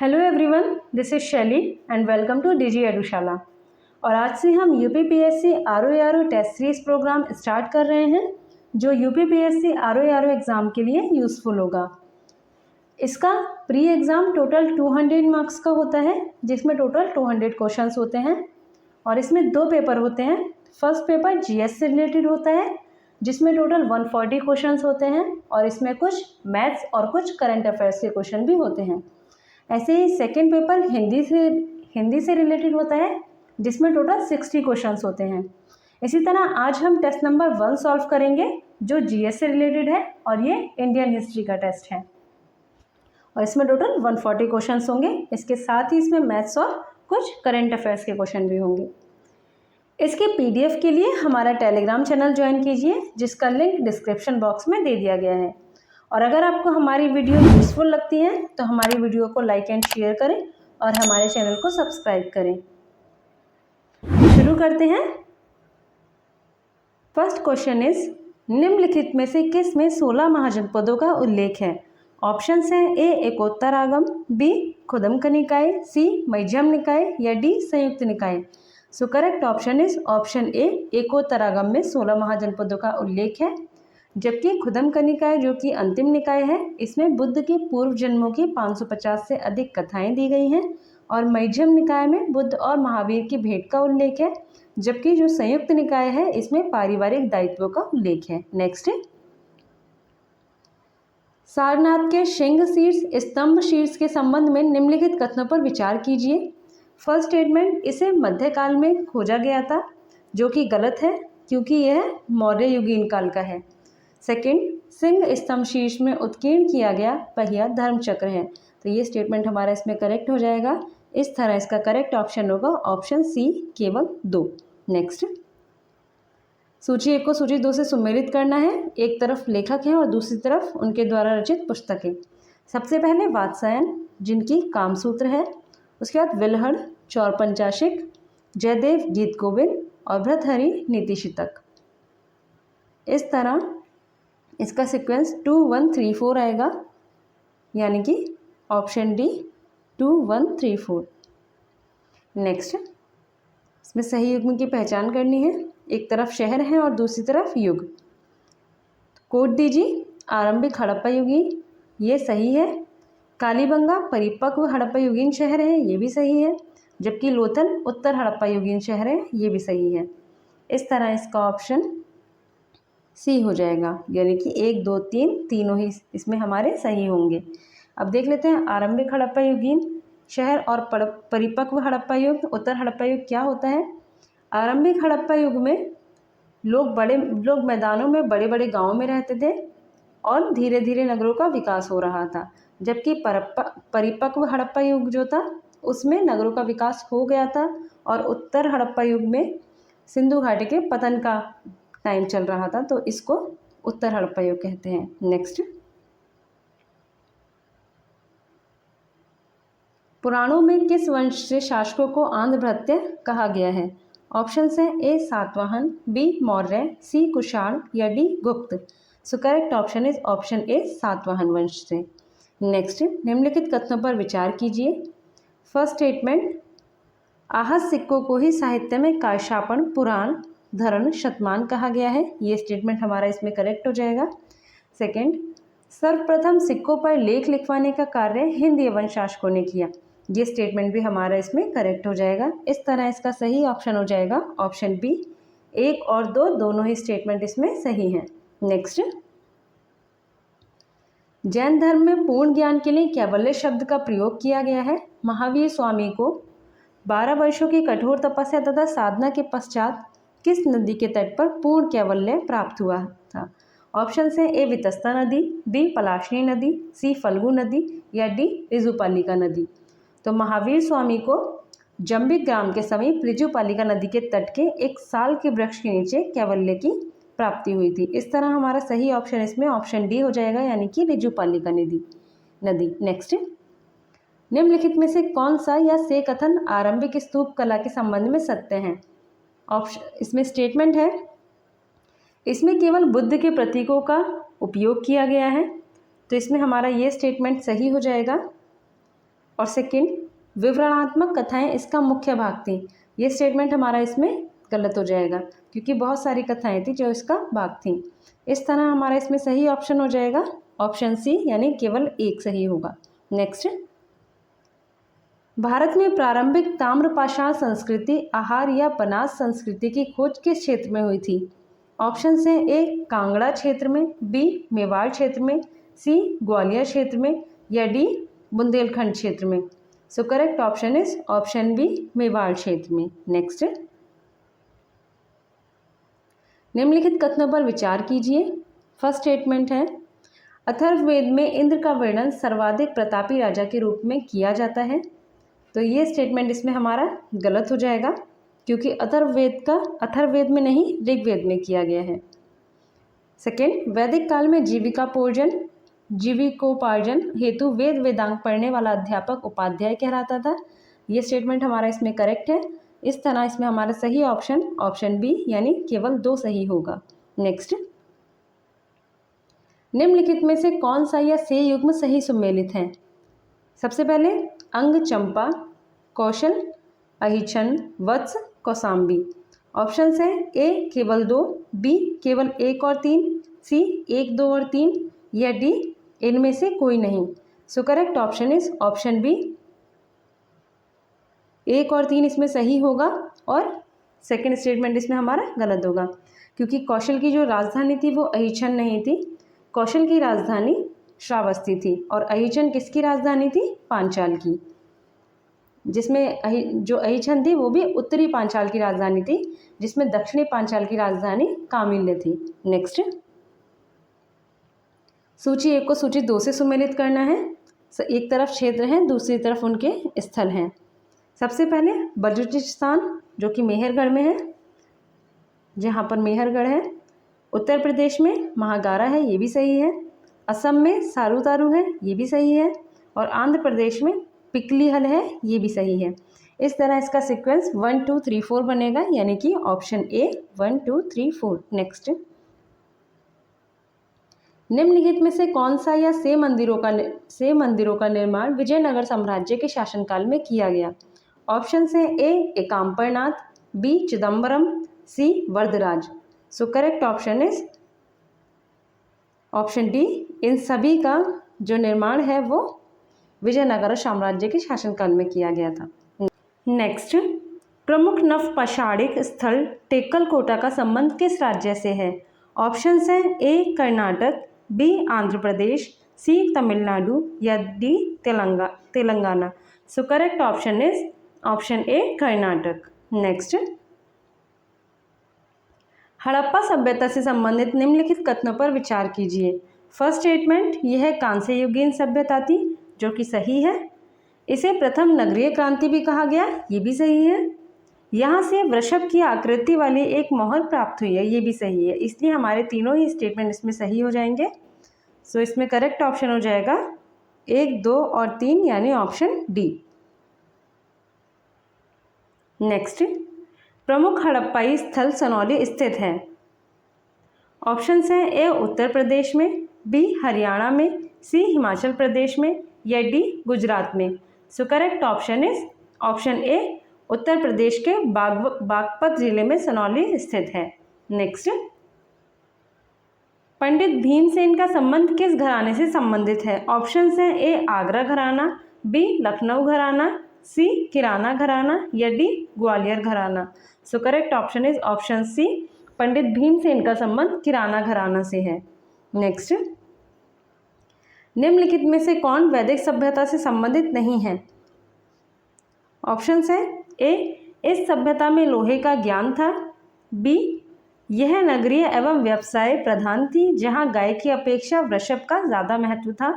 Hello everyone, this is Shaili and welcome to DG Edushala. और आज से हम UPPSC RO test series program start कर रहे हैं जो यूपीपीएससी आरओ एग्ज़ाम के लिए यूज़फुल होगा। इसका प्री एग्ज़ाम टोटल 200 मार्क्स का होता है, जिसमें टोटल 200 क्वेश्चंस होते हैं और इसमें 2 पेपर होते हैं। फर्स्ट पेपर जीएस से रिलेटेड होता है जिसमें टोटल 140 क्वेश्चंस होते हैं और इसमें कुछ मैथ्स और कुछ करंट अफेयर्स के क्वेश्चन भी होते हैं। ऐसे ही सेकेंड पेपर हिंदी से रिलेटेड होता है जिसमें टोटल 60 क्वेश्चंस होते हैं। इसी तरह आज हम टेस्ट नंबर 1 सॉल्व करेंगे जो जीएस से रिलेटेड है और ये इंडियन हिस्ट्री का टेस्ट है और इसमें टोटल 140 क्वेश्चंस होंगे। इसके साथ ही इसमें मैथ्स और कुछ करंट अफेयर्स के क्वेश्चन भी होंगे। इसके पीडीएफ के लिए हमारा टेलीग्राम चैनल ज्वाइन कीजिए जिसका लिंक डिस्क्रिप्शन बॉक्स में दे दिया गया है। और अगर आपको हमारी वीडियो यूज़फुल लगती है तो हमारी वीडियो को लाइक एंड शेयर करें और हमारे चैनल को सब्सक्राइब करें। शुरू करते हैं। फर्स्ट क्वेश्चन इज, निम्नलिखित में से किस में 16 महाजनपदों का उल्लेख है? ऑप्शंस हैं ए एकोत्तरागम, बी खुदमक निकाय, सी मध्यम निकाय या डी संयुक्त निकाय। So correct option is option A एकोत्तरागम में 16 महाजनपदों का उल्लेख है, जबकि खुदमक निकाय जो कि अंतिम निकाय है इसमें बुद्ध के पूर्व जन्मों की 550 से अधिक कथाएं दी गई हैं और मध्यम निकाय में बुद्ध और महावीर की भेंट का उल्लेख है, जबकि जो संयुक्त निकाय है इसमें पारिवारिक दायित्वों का उल्लेख है। नेक्स्ट है, सारनाथ के शृंग शीर्ष स्तंभ शीर्ष के संबंध में निम्नलिखित कथनों पर विचार कीजिए। फर्स्ट स्टेटमेंट, इसे मध्यकाल में खोजा गया था, जो कि गलत है क्योंकि यह मौर्य युगीन काल का है। सेकंड, सिंह स्तंभ शीर्ष में उत्कीर्ण किया गया पहिया धर्मचक्र है, तो ये स्टेटमेंट हमारा इसमें करेक्ट हो जाएगा। इस तरह इसका करेक्ट ऑप्शन होगा ऑप्शन सी केवल 2। नेक्स्ट, सूची 1 को सूची 2 से सुमेलित करना है। एक तरफ लेखक हैं और दूसरी तरफ उनके द्वारा रचित पुस्तकें। सबसे पहले वात्सायन जिनकी कामसूत्र है, उसके बाद विलहड़, चौरपंचाशिक, जयदेव गीत गोविंद और भर्तृहरि नीतिशतक। इस तरह इसका सीक्वेंस 2 1 3 4 आएगा, यानी कि ऑप्शन डी 2 1 3 4। नेक्स्ट, इसमें सही युग्म की पहचान करनी है। एक तरफ शहर है और दूसरी तरफ युग। कोड दीजिए आरंभिक हड़प्पा युगीन, ये सही है। कालीबंगा परिपक्व हड़प्पा युगीन शहर है, ये भी सही है, जबकि लोथल उत्तर हड़प्पा युगीन शहर है, ये भी सही है। इस तरह इसका ऑप्शन सी हो जाएगा, यानी कि 1 2 3 तीनों ही इसमें हमारे सही होंगे। अब देख लेते हैं आरंभिक हड़प्पा युगीन शहर और परिपक्व हड़प्पा युग, उत्तर हड़प्पा युग क्या होता है। आरंभिक हड़प्पा युग में लोग मैदानों में बड़े बड़े गाँवों में रहते थे और धीरे धीरे नगरों का विकास हो रहा था, जबकि परिपक्व हड़प्पा युग जो था उसमें नगरों का विकास हो गया था और उत्तर हड़प्पा युग में सिंधु घाटी के पतन का टाइम चल रहा था, तो इसको उत्तर हड़प्पा युग कहते हैं। नेक्स्ट, पुराणों में किस वंश से शासकों को आंध्र भृत्य कहा गया है? ऑप्शन है ए सातवाहन, बी मौर्य, सी कुषाण या डी गुप्त। सो करेक्ट ऑप्शन इज ऑप्शन ए सातवाहन वंश से। नेक्स्ट, निम्नलिखित कथनों पर विचार कीजिए। फर्स्ट स्टेटमेंट, आहत सिक्कों को ही साहित्य में कायशापण, पुराण, धरण, शतमान कहा गया है, ये स्टेटमेंट हमारा इसमें करेक्ट हो जाएगा। सेकंड, सर्वप्रथम सिक्कों पर लेख लिखवाने का कार्य हिंद यवन शासकों ने किया, ये स्टेटमेंट भी हमारा इसमें करेक्ट हो जाएगा। इस तरह इसका सही ऑप्शन हो जाएगा ऑप्शन बी। 1 और 2 दोनों ही स्टेटमेंट इसमें सही हैं। नेक्स्ट, जैन धर्म में पूर्ण ज्ञान के लिए कैवल्य शब्द का प्रयोग किया गया है। महावीर स्वामी को 12 वर्षों की कठोर तपस्या तथा साधना के पश्चात किस नदी के तट पर पूर्ण कैवल्य प्राप्त हुआ था? ऑप्शन है ए वितस्ता नदी, बी पलाशनी नदी, सी फल्गु नदी या डी ऋजुपालिका नदी। तो महावीर स्वामी को जंबिक ग्राम के समीप ऋजुपालिका नदी के तट के एक साल के वृक्ष के नीचे कैवल्य की प्राप्ति हुई थी। इस तरह हमारा सही ऑप्शन इसमें ऑप्शन डी हो जाएगा, यानी कि ऋजुपालिका नदी। नेक्स्ट, निम्नलिखित में से कौन सा या से कथन आरंभिक स्तूप कला के संबंध में सत्य है? ऑप्शन इसमें स्टेटमेंट है, इसमें केवल बुद्ध के प्रतीकों का उपयोग किया गया है, तो इसमें हमारा ये स्टेटमेंट सही हो जाएगा। और सेकंड विवरणात्मक कथाएं इसका मुख्य भाग थी। ये स्टेटमेंट हमारा इसमें गलत हो जाएगा क्योंकि बहुत सारी कथाएं थी जो इसका भाग थी। इस तरह हमारा इसमें सही ऑप्शन हो जाएगा ऑप्शन सी, यानी केवल एक सही होगा। नेक्स्ट, भारत में प्रारंभिक ताम्रपाषाण संस्कृति आहार या बनास संस्कृति की खोज किस क्षेत्र में हुई थी? ऑप्शन है ए कांगड़ा क्षेत्र में, बी मेवाड़ क्षेत्र में, सी ग्वालियर क्षेत्र में या डी बुंदेलखंड क्षेत्र में। So correct option is option B Mewar क्षेत्र में। नेक्स्ट, निम्नलिखित कथनों पर विचार कीजिए। फर्स्ट स्टेटमेंट है अथर्ववेद में इंद्र का वर्णन सर्वाधिक प्रतापी राजा के रूप में किया जाता है। तो ये स्टेटमेंट इसमें हमारा गलत हो जाएगा क्योंकि अथर्ववेद में नहीं ऋग्वेद में किया गया है। सेकेंड, वैदिक काल में जीविकोपार्जन हेतु वेद वेदांग पढ़ने वाला अध्यापक उपाध्याय कहलाता था। ये स्टेटमेंट हमारा इसमें करेक्ट है। इस तरह इसमें हमारा सही ऑप्शन ऑप्शन बी, यानी केवल 2 सही होगा। नेक्स्ट, निम्नलिखित में से कौन सा या से युग्म सही सुमेलित है? सबसे पहले अंग चंपा, कौशल, अहिछन, वत्स, कौसाम्बी। ऑप्शन है ए केवल 2, बी केवल 1 और 3, सी 1, 2 और 3 या डी इनमें से कोई नहीं। So correct option is option B, 1 और 3 इसमें सही होगा और सेकंड स्टेटमेंट इसमें हमारा गलत होगा क्योंकि कौशल की जो राजधानी थी वो अहिछन नहीं थी। कौशल की राजधानी श्रावस्ती थी और अहिछन किसकी राजधानी थी? पांचाल की, जिसमें जो अहिछन थी वो भी उत्तरी पांचाल की राजधानी थी, जिसमें दक्षिणी पांचाल की राजधानी कामिल्य थी। नेक्स्ट, सूची 1 को सूची 2 से सुमेलित करना है। एक तरफ क्षेत्र हैं, दूसरी तरफ उनके स्थल हैं। सबसे पहले बलूचिस्तान जो कि मेहरगढ़ में है, जहाँ पर मेहरगढ़ है। उत्तर प्रदेश में महागारा है, ये भी सही है। असम में सारूतारू है, ये भी सही है। और आंध्र प्रदेश में पिकलीहल है, ये भी सही है। इस तरह इसका सीक्वेंस 1 2 3 4 बनेगा, यानी कि ऑप्शन ए 1 2 3 4। नेक्स्ट, निम्नलिखित में से कौन सा या से मंदिरों का निर्माण विजयनगर साम्राज्य के शासनकाल में किया गया? ऑप्शन है A Ekambaranath, B Chidambaram, C Varadaraj. So correct option is option D, इन सभी का जो निर्माण है वो विजयनगर साम्राज्य के शासनकाल में किया गया था। नेक्स्ट, प्रमुख नवपाषाणिक स्थल टेक्कलकोटा का संबंध किस राज्य से है? ऑप्शन है ए कर्नाटक, बी आंध्र प्रदेश, सी तमिलनाडु या D Telangana. So correct option is option A Karnataka. Next, Harappa सभ्यता से संबंधित निम्नलिखित कथनों पर विचार कीजिए। फर्स्ट स्टेटमेंट, यह कांस्य युगीन सभ्यता थी, जो कि सही है। इसे प्रथम नगरीय क्रांति भी कहा गया, ये भी सही है। यहाँ से वृषभ की आकृति वाली एक मोहर प्राप्त हुई है, ये भी सही है। इसलिए हमारे तीनों ही स्टेटमेंट इसमें सही हो जाएंगे। सो इसमें करेक्ट ऑप्शन हो जाएगा 1, 2 और 3, यानी ऑप्शन डी। नेक्स्ट, प्रमुख हड़प्पाई स्थल सनौली स्थित है। ऑप्शन है ए उत्तर प्रदेश में, बी हरियाणा में, सी हिमाचल प्रदेश में या डी गुजरात में। So correct option is option A, Uttar Pradesh के बागपत जिले में सनौली स्थित है। नेक्स्ट, पंडित भीमसेन का संबंध किस घराने से संबंधित है? ऑप्शन है ए आगरा घराना, बी लखनऊ घराना, सी किराना घराना या डी ग्वालियर घराना। So correct option is option C, Pandit Bhimsen का संबंध किराना घराना से है। नेक्स्ट, निम्नलिखित में से कौन वैदिक सभ्यता से संबंधित नहीं है? ऑप्शन है ए इस सभ्यता में लोहे का ज्ञान था, बी यह नगरीय एवं व्यवसाय प्रधान थी जहां गाय की अपेक्षा वृषभ का ज़्यादा महत्व था,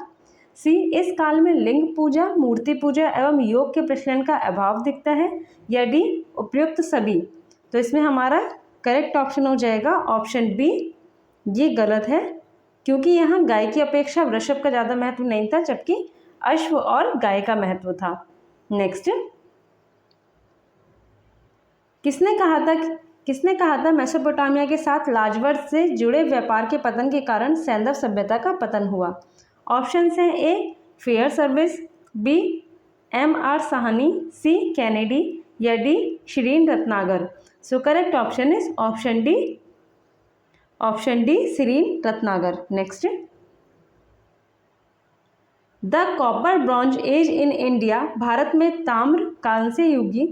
सी इस काल में लिंग पूजा, मूर्ति पूजा एवं योग के प्रचलन का अभाव दिखता है या डी उपयुक्त सभी। तो इसमें हमारा करेक्ट ऑप्शन हो जाएगा ऑप्शन बी। ये गलत है क्योंकि यहाँ गाय की अपेक्षा वृषभ का ज़्यादा महत्व नहीं था, जबकि अश्व और गाय का महत्व था। नेक्स्ट, किसने कहा था मेसोपोटामिया के साथ लाजवर्थ से जुड़े व्यापार के पतन के कारण सैंधव सभ्यता का पतन हुआ? ऑप्शन है A Fairservis, B M.R. Sahni, C. Kennedy या D. Shirin Ratnagar. So correct option is option D Shirin Ratnagar. Next, the copper bronze age in India, Bharat में ताम्र कांस्य युगी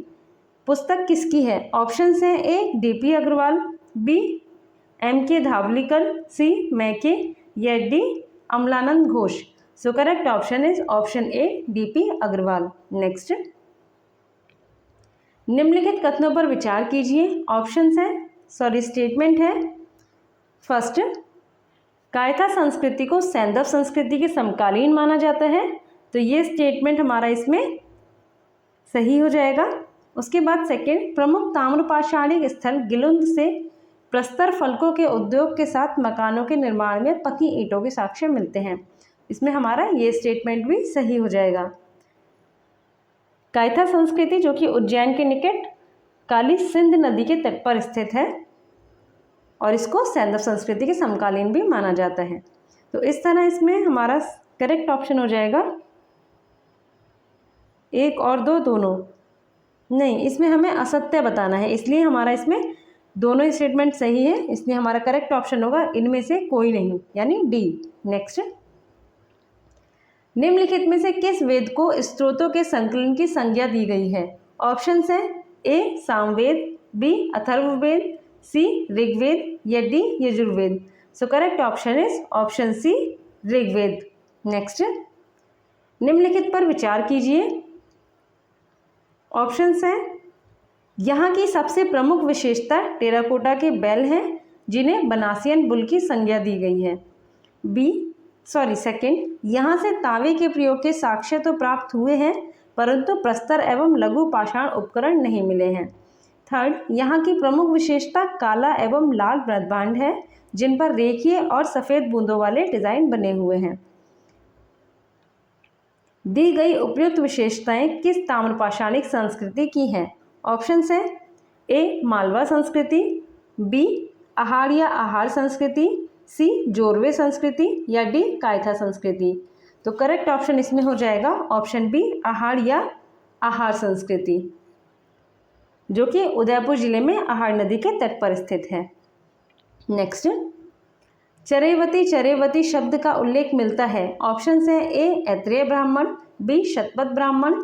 पुस्तक किसकी है? ऑप्शंस हैं ए. D.P. Agarwal, B. M.K. Dhavalikar, C. Mackay या D. Amalananda Ghosh. So correct option is option A D.P. Agrawal. Next, निम्नलिखित कथनों पर विचार कीजिए। ऑप्शंस हैं, स्टेटमेंट है। फर्स्ट, कायथा संस्कृति को सैंधव संस्कृति के समकालीन माना जाता है, तो ये स्टेटमेंट हमारा इसमें सही हो जाएगा। उसके बाद सेकंड, प्रमुख ताम्रपाषाणिक स्थल गिलुंद से प्रस्तर फलकों के उद्योग के साथ मकानों के निर्माण में पकी ईंटों के साक्ष्य मिलते हैं, इसमें हमारा ये स्टेटमेंट भी सही हो जाएगा। कायथा संस्कृति जो कि उज्जैन के निकट काली सिंध नदी के तट पर स्थित है और इसको सैंधव संस्कृति के समकालीन भी माना जाता है। तो इस तरह इसमें हमारा करेक्ट ऑप्शन हो जाएगा 1 और 2 दोनों। नहीं, इसमें हमें असत्य बताना है, इसलिए हमारा इसमें दोनों स्टेटमेंट सही है, इसलिए हमारा करेक्ट ऑप्शन होगा इनमें से कोई नहीं, यानी डी। नेक्स्ट, निम्नलिखित में से किस वेद को स्त्रोतों के संकलन की संज्ञा दी गई है? ऑप्शंस हैं A. Samaveda, B. Atharvaveda, C. Rigveda या D. Yajurveda. So correct option is option C Rigveda. Next, निम्नलिखित पर विचार कीजिए। ऑप्शंस हैं, यहाँ की सबसे प्रमुख विशेषता टेराकोटा के बैल हैं जिन्हें बनासियन बुल की संज्ञा दी गई है। सेकंड, यहाँ से तावे के प्रयोग के साक्ष्य तो प्राप्त हुए हैं परंतु प्रस्तर एवं लघु पाषाण उपकरण नहीं मिले हैं। थर्ड, यहाँ की प्रमुख विशेषता काला एवं लाल ब्रह्मांड है जिन पर रेखीय और सफ़ेद बूंदों वाले डिजाइन बने हुए हैं। दी गई उपयुक्त विशेषताएं किस ताम्रपाषाणिक संस्कृति की हैं? ऑप्शंस हैं ए. मालवा संस्कृति, बी. आहार या आहार संस्कृति, सी. जोरवे संस्कृति या डी. कायथा संस्कृति। तो करेक्ट ऑप्शन इसमें हो जाएगा ऑप्शन बी आहार या आहार संस्कृति, जो कि उदयपुर जिले में आहार नदी के तट पर स्थित है। नेक्स्ट, चरेवती शब्द का उल्लेख मिलता है। ऑप्शन है ए. ऐत्रेय ब्राह्मण, बी. शतपथ ब्राह्मण,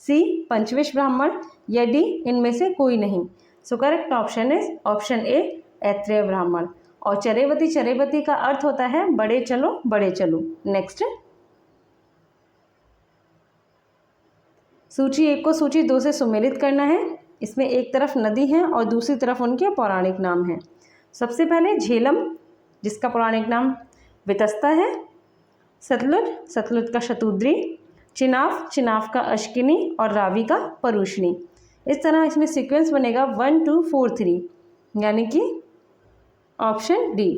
सी. पंचविश ब्राह्मण या डी. इनमें से कोई नहीं। So correct option is option ए ऐत्रेय ब्राह्मण। और चरेवती का अर्थ होता है बड़े चलो बड़े चलो। नेक्स्ट, सूची 1 को सूची 2 से सुमेलित करना है। इसमें एक तरफ नदी है और दूसरी तरफ उनके पौराणिक नाम हैं। सबसे पहले झेलम, जिसका पौराणिक नाम वितस्ता है। सतलुज का शतुद्री, चिनाब का अश्किनी और रावी का परुष्णी। इस तरह इसमें सीक्वेंस बनेगा 1 2 4 3, यानी कि ऑप्शन डी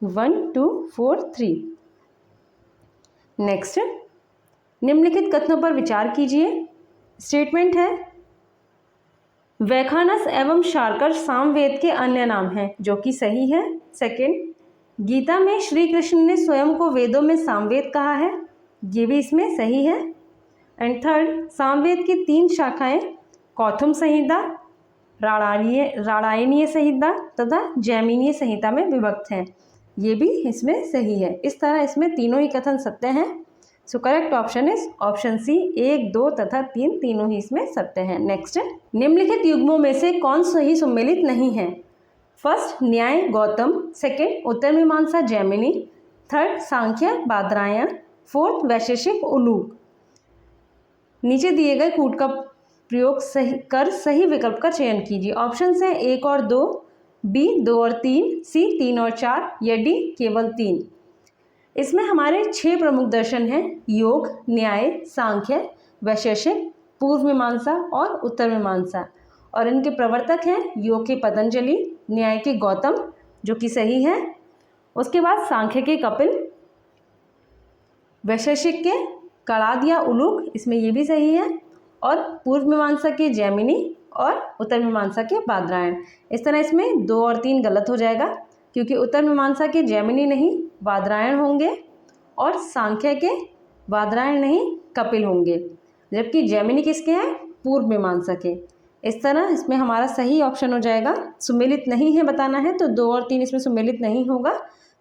1 2 4 3। नेक्स्ट, निम्नलिखित कथनों पर विचार कीजिए। स्टेटमेंट है, वैखानस एवं शार्कर सामवेद के अन्य नाम हैं, जो कि सही है। सेकंड, गीता में श्री कृष्ण ने स्वयं को वेदों में सामवेद कहा है, ये भी इसमें सही है। एंड थर्ड, सामवेद की 3 शाखाएं कौथुम संहिता, राणायनीय संहिता तथा जैमिनीय संहिता में विभक्त हैं, ये भी इसमें सही है। इस तरह इसमें तीनों ही कथन सत्य हैं। So correct option is option C 1 2 तथा 3 तीनों ही इसमें सत्य हैं। नेक्स्ट, निम्नलिखित युग्मों में से कौन सही सुमेलित नहीं है? फर्स्ट, न्याय गौतम, सेकंड, उत्तर मीमांसा जैमिनी, थर्ड, सांख्य बादरायण, फोर्थ, वैशेषिक उलूक। नीचे दिए गए कूट का प्रयोग सही विकल्प का चयन कीजिए। ऑप्शन हैं 1 और 2, बी 2 और 3, सी 3 और 4 या डी केवल 3। इसमें हमारे 6 प्रमुख दर्शन हैं, योग, न्याय, सांख्य, वैशेषिक, पूर्व मीमांसा और उत्तर मीमांसा। और इनके प्रवर्तक हैं योग के पतंजलि, न्याय के गौतम, जो कि सही है। उसके बाद सांख्य के कपिल, वैशेषिक के कणाद या उलूक, इसमें ये भी सही है। और पूर्व मीमांसा के जैमिनी और उत्तर मीमांसा के बादरायण। इस तरह इसमें 2 और 3 गलत हो जाएगा, क्योंकि उत्तर मीमांसा के जैमिनी नहीं बादरायण होंगे और सांख्य के बादरायण नहीं कपिल होंगे। जबकि जैमिनी किसके हैं, पूर्व मीमांसक है। इस तरह इसमें हमारा सही ऑप्शन हो जाएगा, सुमेलित नहीं है बताना है तो 2 और 3 इसमें सुमेलित नहीं होगा।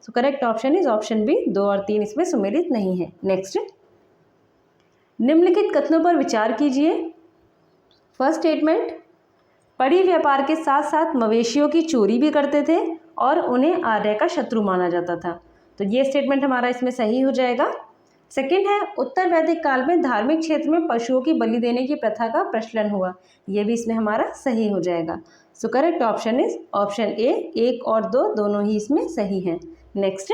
So correct option is option B, 2 और 3 इसमें सुमेलित नहीं है। नेक्स्ट, निम्नलिखित कथनों पर विचार कीजिए। फर्स्ट स्टेटमेंट, पड़ी व्यापार के साथ साथ मवेशियों की चोरी भी करते थे और उन्हें आर्य का शत्रु माना जाता था। तो ये स्टेटमेंट हमारा इसमें सही हो जाएगा। सेकंड है, उत्तर वैदिक काल में धार्मिक क्षेत्र में पशुओं की बलि देने की प्रथा का प्रचलन हुआ। ये भी इसमें हमारा सही हो जाएगा। So correct option is option ए, 1 और 2 दोनों ही इसमें सही हैं। नेक्स्ट,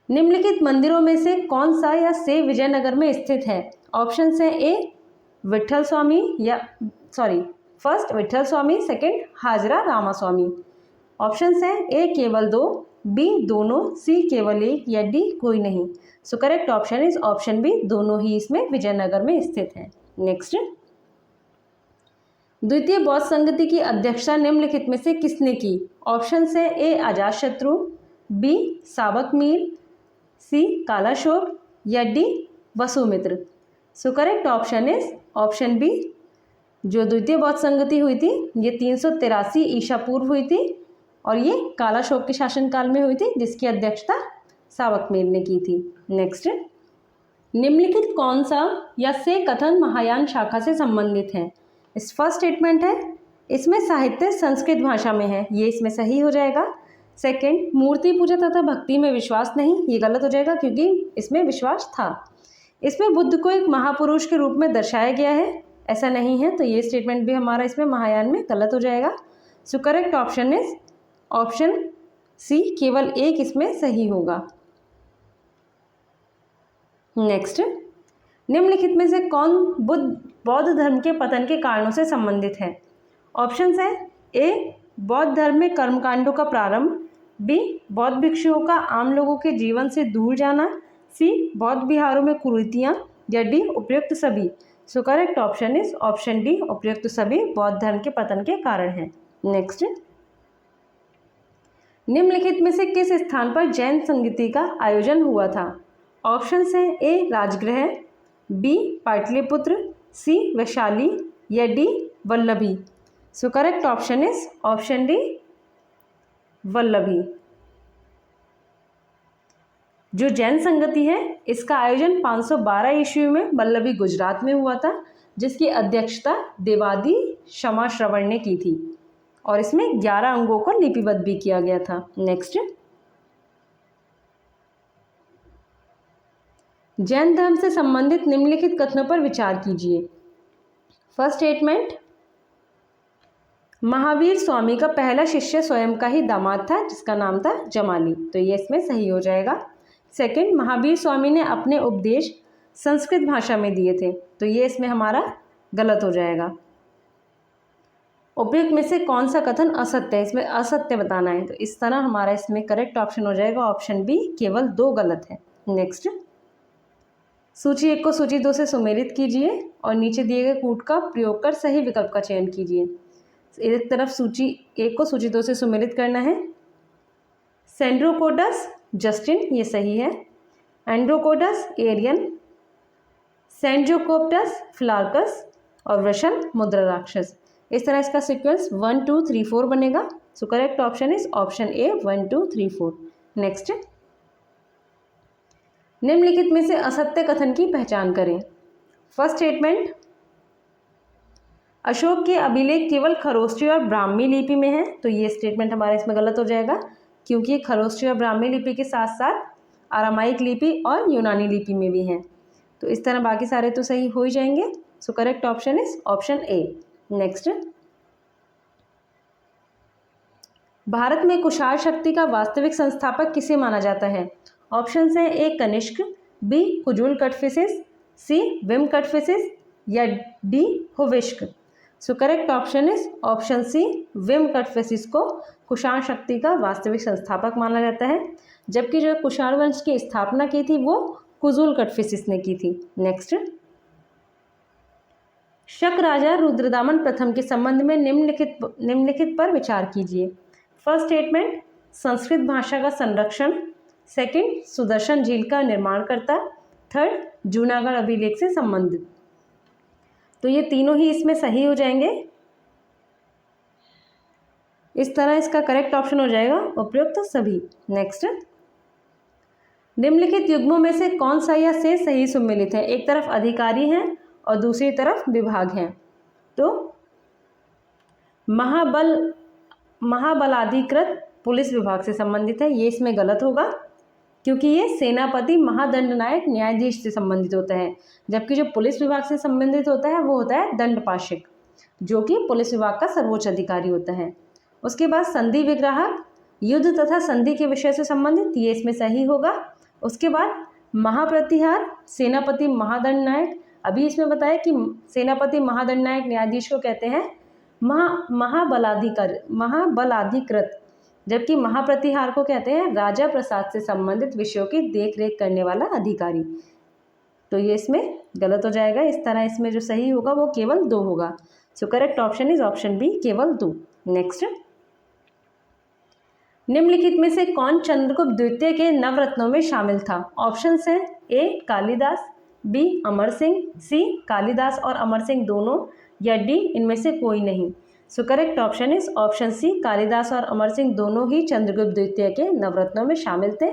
निम्नलिखित मंदिरों में से कौन सा या से विजयनगर में स्थित है। ऑप्शन है ए विठल स्वामी या फर्स्ट विठल स्वामी, सेकंड हाजरा रामा स्वामी। ऑप्शन है ए केवल 2, बी दोनों, सी केवल 1 या डी कोई नहीं। So correct option is option B, दोनों ही इसमें विजयनगर में स्थित है। नेक्स्ट, द्वितीय बौद्ध संगति की अध्यक्षता निम्नलिखित में से किसने की। ऑप्शन है A Ajatashatru, B Sabbakami, C Kalashoka या D Vasumitra. So correct option is option B, जो द्वितीय बौद्ध संगति हुई थी ये 383 ईसा पूर्व हुई थी और ये कालाशोक के शासनकाल में हुई थी, जिसकी अध्यक्षता साबक मीर ने की थी। नेक्स्ट, निम्नलिखित कौन सा या से कथन महायान शाखा से संबंधित है। इस फर्स्ट स्टेटमेंट है, इसमें साहित्य संस्कृत भाषा में है, ये इसमें सही हो जाएगा। सेकंड, मूर्ति पूजा तथा भक्ति में विश्वास नहीं, ये गलत हो जाएगा क्योंकि इसमें विश्वास था। इसमें बुद्ध को एक महापुरुष के रूप में दर्शाया गया है, ऐसा नहीं है, तो ये स्टेटमेंट भी हमारा इसमें महायान में गलत हो जाएगा। So correct option is option C, केवल 1 इसमें सही होगा। नेक्स्ट, निम्नलिखित में से कौन बौद्ध धर्म के पतन के कारणों से संबंधित है। ऑप्शन है ए बौद्ध धर्म में कर्मकांडों का प्रारंभ, बी बौद्ध भिक्षुओं का आम लोगों के जीवन से दूर जाना, सी बौद्ध विहारों में कुरीतियाँ या डी उपयुक्त सभी। So correct option is option D, उपयुक्त सभी बौद्ध धर्म के पतन के कारण हैं। नेक्स्ट, निम्नलिखित में से किस स्थान पर जैन संगीति का आयोजन हुआ था। ऑप्शन है ए राजगृह, बी पाटलिपुत्र, सी वैशाली या D Vallabhi. So correct option is option D Vallabhi. जो जैन संगति है इसका आयोजन 512 ईस्वी में वल्लभी गुजरात में हुआ था, जिसकी अध्यक्षता देवादी क्षमा श्रवण ने की थी और इसमें 11 अंगों को लिपिबद्ध भी किया गया था। नेक्स्ट, जैन धर्म से संबंधित निम्नलिखित कथनों पर विचार कीजिए। फर्स्ट स्टेटमेंट, महावीर स्वामी का पहला शिष्य स्वयं का ही दामाद था जिसका नाम था जमाली, तो ये इसमें सही हो जाएगा। सेकंड, महावीर स्वामी ने अपने उपदेश संस्कृत भाषा में दिए थे, तो ये इसमें हमारा गलत हो जाएगा। उपयुक्त में से कौन सा कथन असत्य है, इसमें असत्य बताना है, तो इस तरह हमारा इसमें करेक्ट ऑप्शन हो जाएगा ऑप्शन बी, केवल 2 गलत है। नेक्स्ट, सूची 1 को सूची 2 से सुमेलित कीजिए और नीचे दिए गए कूट का प्रयोग कर सही विकल्प का चयन कीजिए। एक तरफ सूची 1 को सूची 2 से सुमेलित करना है। सेंड्रोकोडस जस्टिन, ये सही है। एंड्रोकोडस एरियन, सेंड्रोकोप्टस फ्लार्कस और वृषण मुद्रा राक्षस। इस तरह इसका सीक्वेंस 1 2 3 4 बनेगा। सो correct option is option A 1 2 3 4। Next, निम्नलिखित में से असत्य कथन की पहचान करें। फर्स्ट स्टेटमेंट, अशोक के अभिलेख केवल खरोष्ठी और ब्राह्मी लिपि में है, तो ये स्टेटमेंट हमारा इसमें गलत हो जाएगा क्योंकि खरोष्ठी और ब्राह्मी लिपि के साथ साथ आरामाइक लिपि और यूनानी लिपि में भी हैं। तो इस तरह बाकी सारे तो सही हो ही जाएंगे। सो correct option is option A. Next, Bharat में कुषाण शक्ति का वास्तविक संस्थापक किसे माना जाता है। ऑप्शन है A Kanishka, B Kujula Kadphises, C Vima Kadphises या D Huvishka. So correct option is option C, Vima Kadphises को कुषाण शक्ति का वास्तविक संस्थापक माना जाता है, जबकि जो कुषाण वंश की स्थापना की थी वो कुजुल कटफिसिस ने की थी। नेक्स्ट, शक राजा रुद्रदामन प्रथम के संबंध में निम्नलिखित पर विचार कीजिए। फर्स्ट स्टेटमेंट, संस्कृत भाषा का संरक्षण। सेकंड, सुदर्शन झील का निर्माण करता। थर्ड, जूनागढ़ अभिलेख से संबंधित। तो ये तीनों ही इसमें सही हो जाएंगे। इस तरह इसका करेक्ट ऑप्शन हो जाएगा उपयुक्त सभी। नेक्स्ट, निम्नलिखित युग्मों में से कौन सा या से सही सुमेलित है? एक तरफ अधिकारी हैं और दूसरी तरफ विभाग हैं। तो महाबलाधिकृत पुलिस विभाग से संबंधित है, ये इसमें गलत होगा क्योंकि ये सेनापति महादंडनायक न्यायाधीश से संबंधित होता है, जबकि जो पुलिस विभाग से संबंधित होता है वो होता है दंडपाशिक, जो कि पुलिस विभाग का सर्वोच्च अधिकारी होता है। उसके बाद संधि विग्राहक, युद्ध तथा संधि के विषय से संबंधित, ये इसमें सही होगा। उसके बाद महाप्रतिहार, सेनापति महादंडनायक, अभी इसमें बताया कि सेनापति महादंडनायक न्यायाधीश को कहते हैं महाबलाधिकृत, जबकि महाप्रतिहार को कहते हैं राजा प्रसाद से संबंधित विषयों की देखरेख करने वाला अधिकारी। तो ये इसमें गलत हो जाएगा। इस तरह इसमें जो सही होगा वो केवल 2 होगा। So correct option is option B, केवल 2। नेक्स्ट, निम्नलिखित में से कौन चंद्रगुप्त द्वितीय के नवरत्नों में शामिल था? ऑप्शंस हैं ए कालिदास, बी अमर सिंह, सी कालिदास और अमर सिंह दोनों, या डी इनमें से कोई नहीं। So correct option is option C, Kalidasa और अमर सिंह दोनों ही चंद्रगुप्त द्वितीय के नवरत्नों में शामिल थे।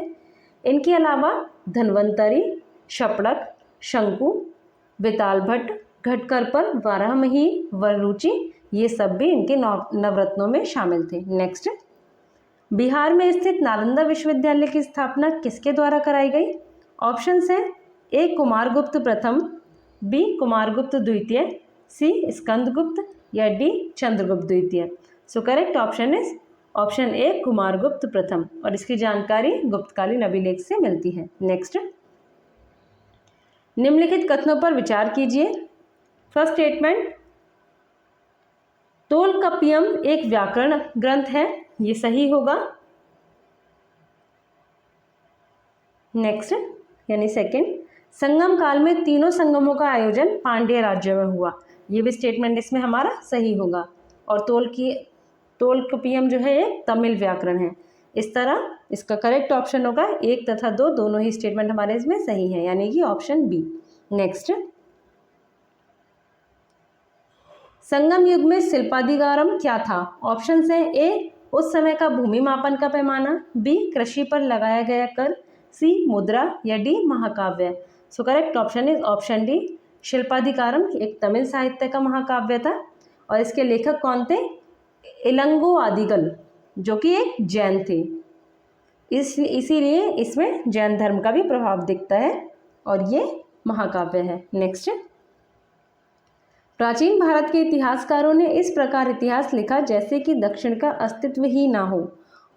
इनके अलावा धन्वंतरी, शपड़क, शंकु, बेताल भट्ट, घटकरपर, बारहमही, वररुचि, ये सब भी इनके नवरत्नों में शामिल थे। नेक्स्ट, बिहार में स्थित नालंदा विश्वविद्यालय की स्थापना किसके द्वारा कराई गई? ऑप्शंस हैं ए कुमारगुप्त प्रथम, बी कुमारगुप्त द्वितीय, सी स्कंदगुप्त, या डी चंद्रगुप्त द्वितीय। सो करेक्ट ऑप्शन इज ऑप्शन ए कुमारगुप्त प्रथम, और इसकी जानकारी गुप्तकालीन अभिलेख से मिलती है। नेक्स्ट, निम्नलिखित कथनों पर विचार कीजिए। फर्स्ट स्टेटमेंट, तोलकपियम एक व्याकरण ग्रंथ है, ये सही होगा। नेक्स्ट यानी सेकंड, संगम काल में तीनों संगमों का आयोजन पांड्य राज्य में हुआ, ये भी स्टेटमेंट इसमें हमारा सही होगा। और तोलकपियम जो है एक तमिल व्याकरण है। इस तरह इसका करेक्ट ऑप्शन होगा 1 तथा 2 दोनों ही स्टेटमेंट हमारे इसमें सही है, यानी कि ऑप्शन बी। नेक्स्ट, संगम युग में शिल्पाधिकारम क्या था? ऑप्शन है ए उस समय का भूमि मापन का पैमाना, बी कृषि पर लगाया गया कर, सी मुद्रा, या डी महाकाव्य। सो correct option is option D, Silappadikaram एक तमिल साहित्य का महाकाव्य था। और इसके लेखक कौन थे? इलंगो आदिगल, जो कि एक जैन थे। इसीलिए इसमें जैन धर्म का भी प्रभाव दिखता है और ये महाकाव्य है। नेक्स्ट, प्राचीन भारत के इतिहासकारों ने इस प्रकार इतिहास लिखा जैसे कि दक्षिण का अस्तित्व ही ना हो।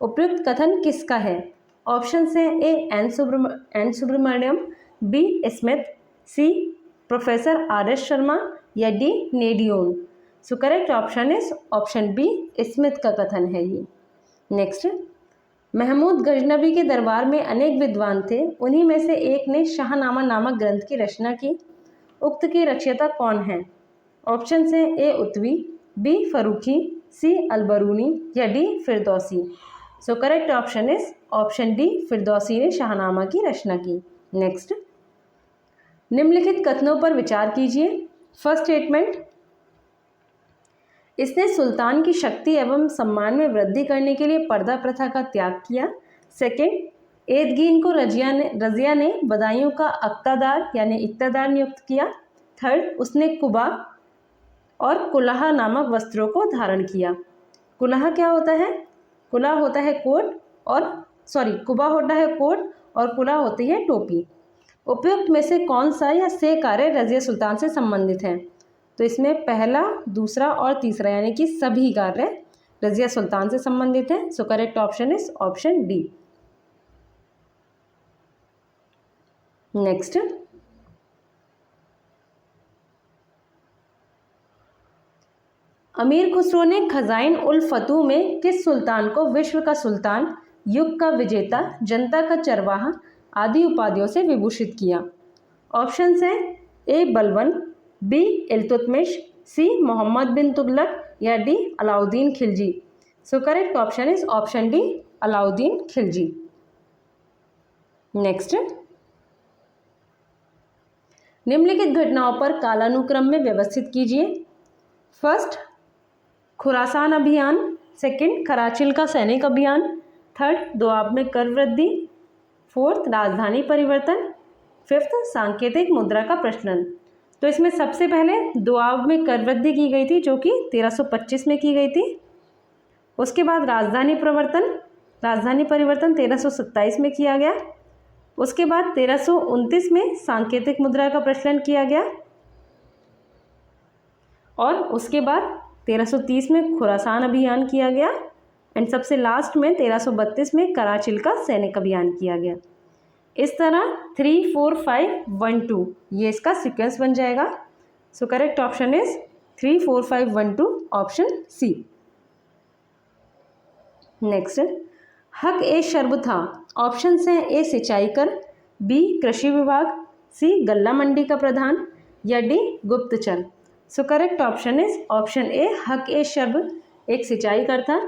उपयुक्त कथन किसका है? ऑप्शन है A N Subramaniam, B Smith, C professor आर.एस. शर्मा, या डी नेडियोन। So correct option is option B, Smith का कथन है ये। नेक्स्ट, महमूद गजनबी के दरबार में अनेक विद्वान थे, उन्हीं में से एक ने शाहनामा नामक ग्रंथ की रचना की। उक्त के रचयिता कौन हैं? ऑप्शन है ए उत्वी, बी फरूखी, सी अलबरूनी, या D Firdausi. So correct option is option D, Firdausi ने शाहनामा की रचना की। नेक्स्ट, निम्नलिखित कथनों पर विचार कीजिए। फर्स्ट स्टेटमेंट, इसने सुल्तान की शक्ति एवं सम्मान में वृद्धि करने के लिए पर्दा प्रथा का त्याग किया। सेकंड, एदगीन को रजिया ने बदायूं का अक्तादार यानी इक्तादार नियुक्त किया। थर्ड, उसने कुबा और कुलाहा नामक वस्त्रों को धारण किया। कुलाहा क्या होता है? कुला होता है कोट और कुबा होता है कोट और कुला होती है टोपी। उपयुक्त में से कौन सा या से कार्य रजिया सुल्तान से संबंधित है? तो इसमें पहला, दूसरा और तीसरा यानी कि सभी कार्य रजिया सुल्तान से संबंधित है। सो correct option is option D. Next, अमीर खुसरो ने खजाइन उल फतू में किस सुल्तान को विश्व का सुल्तान, युग का विजेता, जनता का चरवाहा आदि उपाधियों से विभूषित किया? ऑप्शंस हैं ए बलबन, बी इल्तुतमिश, सी मोहम्मद बिन तुगलक, या D Alauddin Khilji. So correct option is option D, Alauddin Khilji. Next, निम्नलिखित घटनाओं पर कालानुक्रम में व्यवस्थित कीजिए। फर्स्ट, खुरासान अभियान। सेकंड, कराचिल का सैनिक अभियान। थर्ड, दोआब में कर वृद्धि। फोर्थ, राजधानी परिवर्तन। फिफ्थ, सांकेतिक मुद्रा का प्रचलन। तो इसमें सबसे पहले दोआब में कर वृद्धि की गई थी, जो कि 1325 में की गई थी। उसके बाद राजधानी परिवर्तन 1327 में किया गया। उसके बाद 1329 में सांकेतिक मुद्रा का प्रचलन किया गया और उसके बाद 1330 में खुरासान अभियान किया गया एंड सबसे लास्ट में 1332 में कराचिल का सैनिक अभियान किया गया। इस तरह 3, 4, 5, 1, 2 ये इसका सीक्वेंस बन जाएगा। So correct option is 3, 4, 5, 1, 2 option C. Next, हक ए शर्ब था। ऑप्शन है ए सिंचाई कर, बी कृषि विभाग, सी गल्ला मंडी का प्रधान या डी गुप्तचर। सो करेक्ट ऑप्शन इज ऑप्शन ए हक ए शर्ब एक सिंचाई कर था,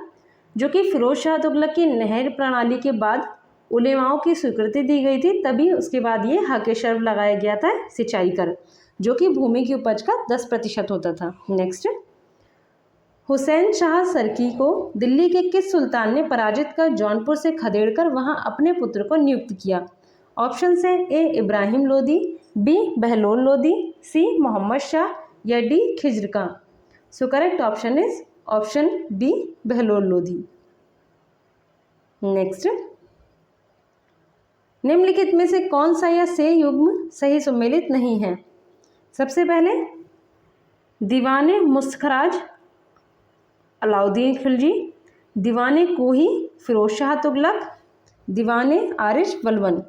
जो कि फिरोज शाह तुगलक की नहर प्रणाली के बाद उलेमाओं की स्वीकृति दी गई थी, तभी उसके बाद ये हक ए शर्ब लगाया गया था सिंचाई कर, जो कि भूमि की उपज का 10% होता था। नेक्स्ट, हुसैन शाह सरकी को दिल्ली के किस सुल्तान ने पराजित कर जौनपुर से खदेड़कर वहां अपने पुत्र को नियुक्त किया। ऑप्शन है A Ibrahim Lodi, B Bahlol Lodi, C Mohammad Shah या डी खिज्र का। So correct option is option B Bahlol Lodi. Next, निम्नलिखित में से कौन सा या से युग्म सही सुमेलित नहीं है। सबसे पहले दीवाने मुस्खराज अलाउद्दीन खिलजी, दीवाने कोही फिरोज शाह तुगलक, दीवाने आरिश बलबन।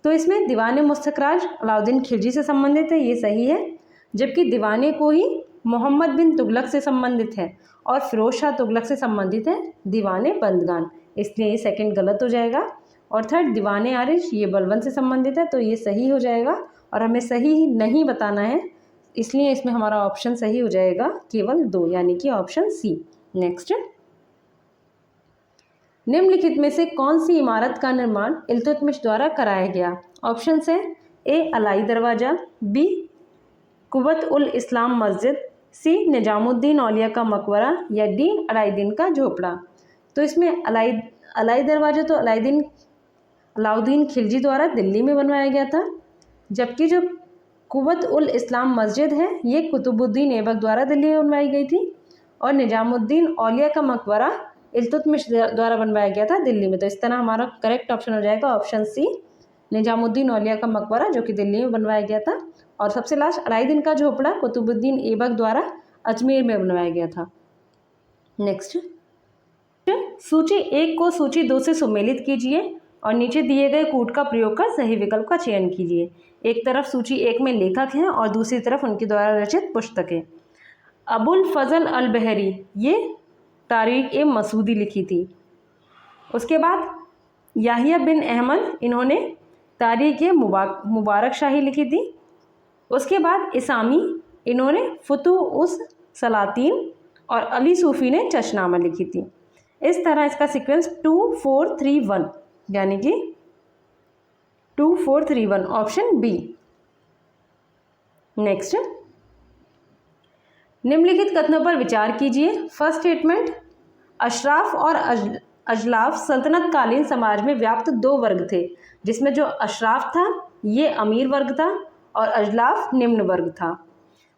तो इसमें दीवाने मुस्तखराज अलाउद्दीन खिलजी से संबंधित है, ये सही है, जबकि दीवाने कोही मोहम्मद बिन तुगलक से संबंधित है और फिरोज शाह तुगलक से संबंधित है दीवाने बंदगान, इसलिए ये सेकंड गलत हो जाएगा। और थर्ड दीवाने आरिश ये बलबन से संबंधित है, तो ये सही हो जाएगा और हमें सही नहीं बताना है, इसलिए इसमें हमारा ऑप्शन सही हो जाएगा केवल 2 यानी कि ऑप्शन सी। नेक्स्ट, निम्नलिखित में से कौन सी इमारत का निर्माण इल्तुतमिश द्वारा कराया गया। ऑप्शन है ए अलाई दरवाज़ा, बी कुवत उल इस्लाम मस्जिद, सी निजामुद्दीन औलिया का मकबरा या डी अलाउद्दीन का झोपड़ा। तो इसमें अलाई दरवाज़ा तो अलाउद्दीन खिलजी द्वारा दिल्ली में बनवाया गया था, जबकि जो कुवत उल इस्लाम मस्जिद है ये कुतुबुद्दीन ऐबक द्वारा दिल्ली में बनवाई गई थी और निजामुद्दीन औलिया का मकबरा इल्तुतमिश द्वारा बनवाया गया था दिल्ली में। तो इस तरह हमारा करेक्ट ऑप्शन हो जाएगा ऑप्शन सी निजामुद्दीन औलिया का मकबरा, जो कि दिल्ली में बनवाया गया था। और सबसे लास्ट अलाउद्दीन का झोपड़ा कुतुबुद्दीन ऐबक द्वारा अजमेर में बनवाया गया था। नेक्स्ट, सूची 1 को सूची 2 से सुमेलित कीजिए और नीचे दिए गए कूट का प्रयोग कर सही विकल्प का चयन कीजिए। एक तरफ सूची 1 में लेखक हैं और दूसरी तरफ उनके द्वारा रचित पुस्तकें। अबुल फजल अल बहरी ये तारीख ए मसूदी लिखी थी। उसके बाद याहिया बिन अहमद इन्होंने तारीख ए मुबारक शाही लिखी थी। उसके बाद इसामी इन्होंने फुतुह उस सलातीन और अली सूफ़ी ने चशनामा लिखी थी। इस तरह इसका सीक्वेंस 2, 4, 3, 1 यानी कि 2, 4, 3, 1 ऑप्शन बी। नेक्स्ट, निम्नलिखित कथनों पर विचार कीजिए। फर्स्ट स्टेटमेंट, अशराफ और अजलाफ सल्तनत कालीन समाज में व्याप्त 2 वर्ग थे, जिसमें जो अशराफ था ये अमीर वर्ग था और अजलाफ निम्न वर्ग था